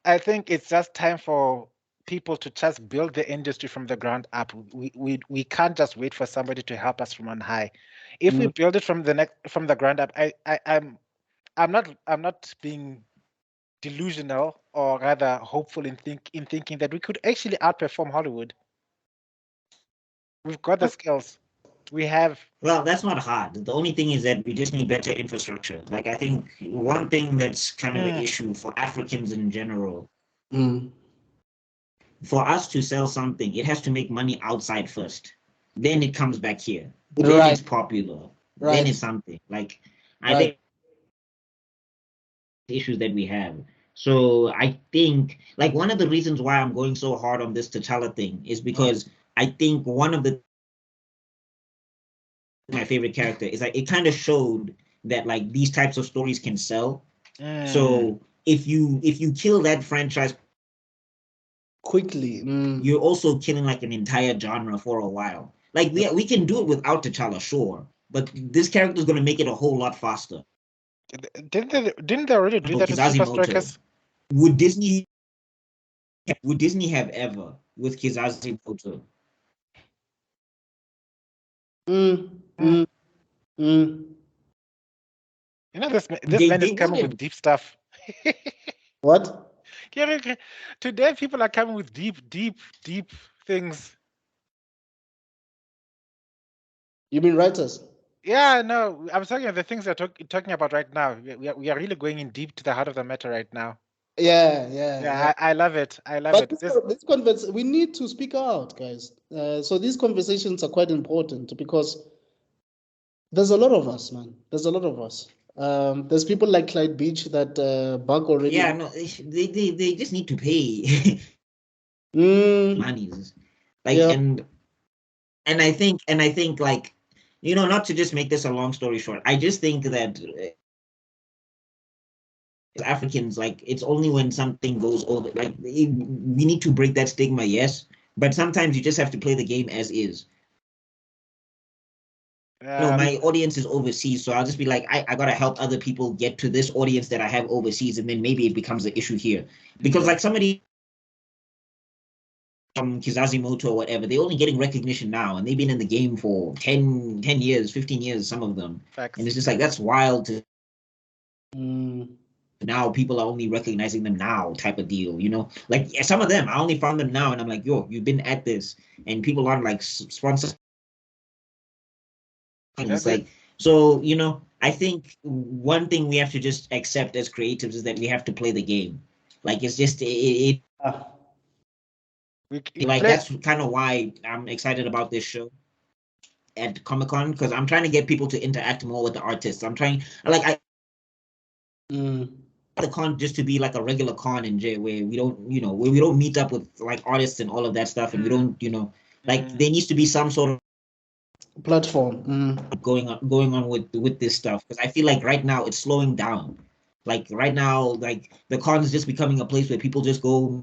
I think it's just time for people to just build the industry from the ground up. We can't just wait for somebody to help us from on high. If we build it from the ground up, I'm not being delusional, or rather hopeful in thinking that we could actually outperform Hollywood. We've got the skills. We have. Well, that's not hard. The only thing is that we just need better infrastructure. Like, I think one thing that's kind of an issue for Africans in general, for us to sell something, it has to make money outside first. Then it comes back here. Then it's popular. Then it's something. Like, I think issues that we have. So I think, like, one of the reasons why I'm going so hard on this T'Challa thing is because I think one of my favorite character is like it kind of showed that like these types of stories can sell. So if you kill that franchise quickly, you're also killing like an entire genre for a while. Like we can do it without T'Challa, sure, but this character is going to make it a whole lot faster. Didn't they already do that with Super Strikers? Would Disney have ever with Kizazimoto? You know, this man is coming with deep stuff. What? Today, people are coming with deep things. You mean writers? Yeah, no, I'm talking about the things they're talking about right now. We are really going in deep to the heart of the matter right now. Yeah. I love it. I love it. This we need to speak out, guys. So these conversations are quite important because there's a lot of us, man. There's a lot of us. There's people like Clyde Beach that Buck already. Yeah, no, they just need to pay monies, like and I think like, you know, not to just make this a long story short, I just think that Africans, like, it's only when something goes over, like, we need to break that stigma, yes, but sometimes you just have to play the game as is. No, my audience is overseas, so I'll just be like, I gotta help other people get to this audience that I have overseas, and then maybe it becomes an issue here. Because like somebody from Kizazimoto or whatever, they're only getting recognition now, and they've been in the game for 10 years, 15 years, some of them. Facts. And it's just like, that's wild to now people are only recognizing them now type of deal, you know? Like some of them, I only found them now, and I'm like, yo, you've been at this, and people aren't like sponsors. It's like, so, you know, I think one thing we have to just accept as creatives is that we have to play the game. Like, it's just like that's kind of why I'm excited about this show at Comic-Con, because I'm trying to get people to interact more with the artists. I'm trying, like, the con just to be like a regular con in J, where we don't, you know, where we don't meet up with like artists and all of that stuff, and we don't, you know, like there needs to be some sort of platform going on with this stuff, because I feel like right now it's slowing down. Like right now, like the con is just becoming a place where people just go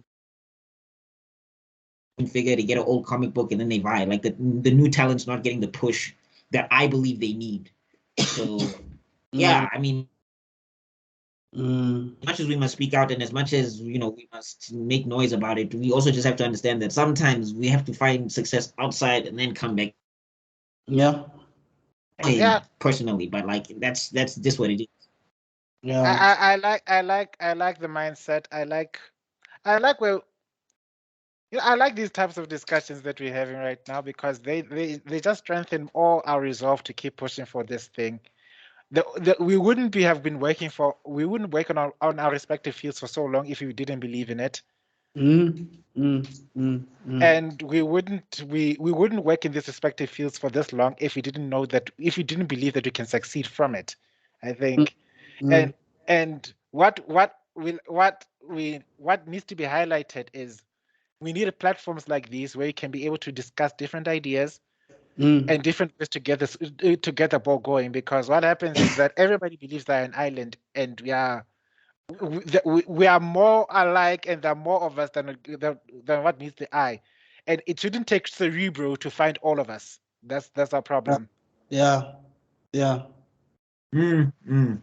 and figure to get an old comic book and then they buy. Like the new talent's not getting the push that I believe they need. So yeah, I mean, as much as we must speak out and as much as, you know, we must make noise about it, we also just have to understand that sometimes we have to find success outside and then come back. Yeah. Personally, but like that's just what it is. Yeah. I like the mindset. I like where, you know, I like these types of discussions that we're having right now, because they just strengthen all our resolve to keep pushing for this thing. We wouldn't have been working we wouldn't work on our respective fields for so long if we didn't believe in it. And we wouldn't work in these respective fields for this long if we didn't believe that we can succeed from it, I think. And what needs to be highlighted is we need platforms like these where you can be able to discuss different ideas and different ways to get the ball going, because what happens is that everybody believes they're an island, and we are more alike, and there are more of us than what meets the eye, and it shouldn't take Cerebro to find all of us. That's our problem. Yeah. No, man,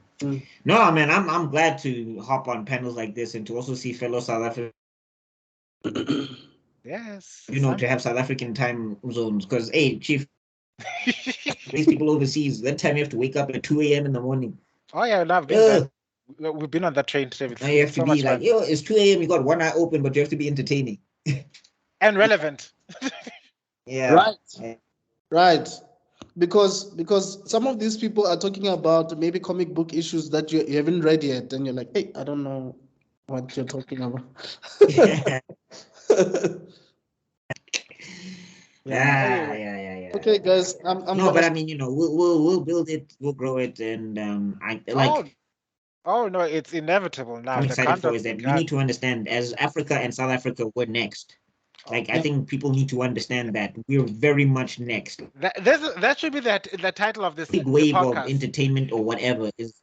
I'm glad to hop on panels like this and to also see fellow South Africans. Yes, you know, to have South African time zones, because hey, Chief, these people overseas, that time you have to wake up at 2 a.m. in the morning. Oh yeah, we've been on that train today. Now you have to be like, yo, it's 2 a.m. You got one eye open, but you have to be entertaining and relevant. Yeah, right. Right. Because some of these people are talking about maybe comic book issues that you haven't read yet, and you're like, hey, I don't know what you're talking about. Yeah. Yeah. Anyway, Yeah. Okay, guys, I'm No, but gonna. I mean, we'll build it, we'll grow it, and I oh, like. oh no, it's inevitable now. I'm The excited for countdown is that we began. need to understand as Africa and South Africa, we're next. Like I Yeah. think people need to understand that we're very much next. That should be the title of Big this wave of podcast. entertainment or whatever is.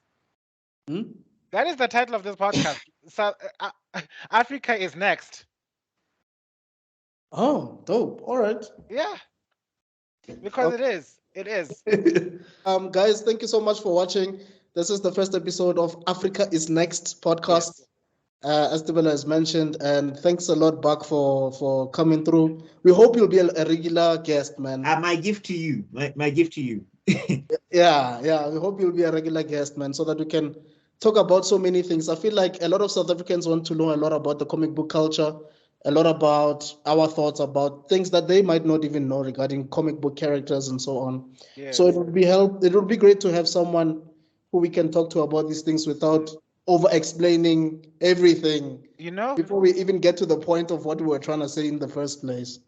Hmm? That is the title of this podcast. So Africa is next. Oh, dope. All right. Yeah, because it is. It is. Guys, thank you so much for watching. This is the first episode of Africa is Next podcast. Yes. As Tibela has mentioned, and thanks a lot, Buck, for coming through. We hope you'll be a regular guest, man. My gift to you, my gift to you. Yeah. We hope you'll be a regular guest, man, so that we can talk about so many things. I feel like a lot of South Africans want to know a lot about the comic book culture, a lot about our thoughts about things that they might not even know regarding comic book characters and so on. Yes. So it would be great to have someone who we can talk to about these things without over explaining everything You know, before we even get to the point of what we were trying to say in the first place.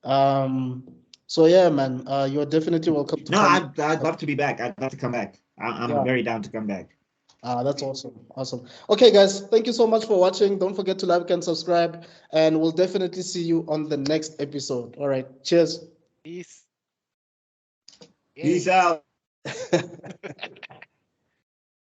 So yeah, man, you're definitely welcome to No, come. I'd love to be back. I'd love to come back. I'm Yeah. very down to come back. That's awesome. Okay, guys, thank you so much for watching. Don't forget to like and subscribe, and we'll definitely see you on the next episode. All right, cheers. peace. Peace Yay. out.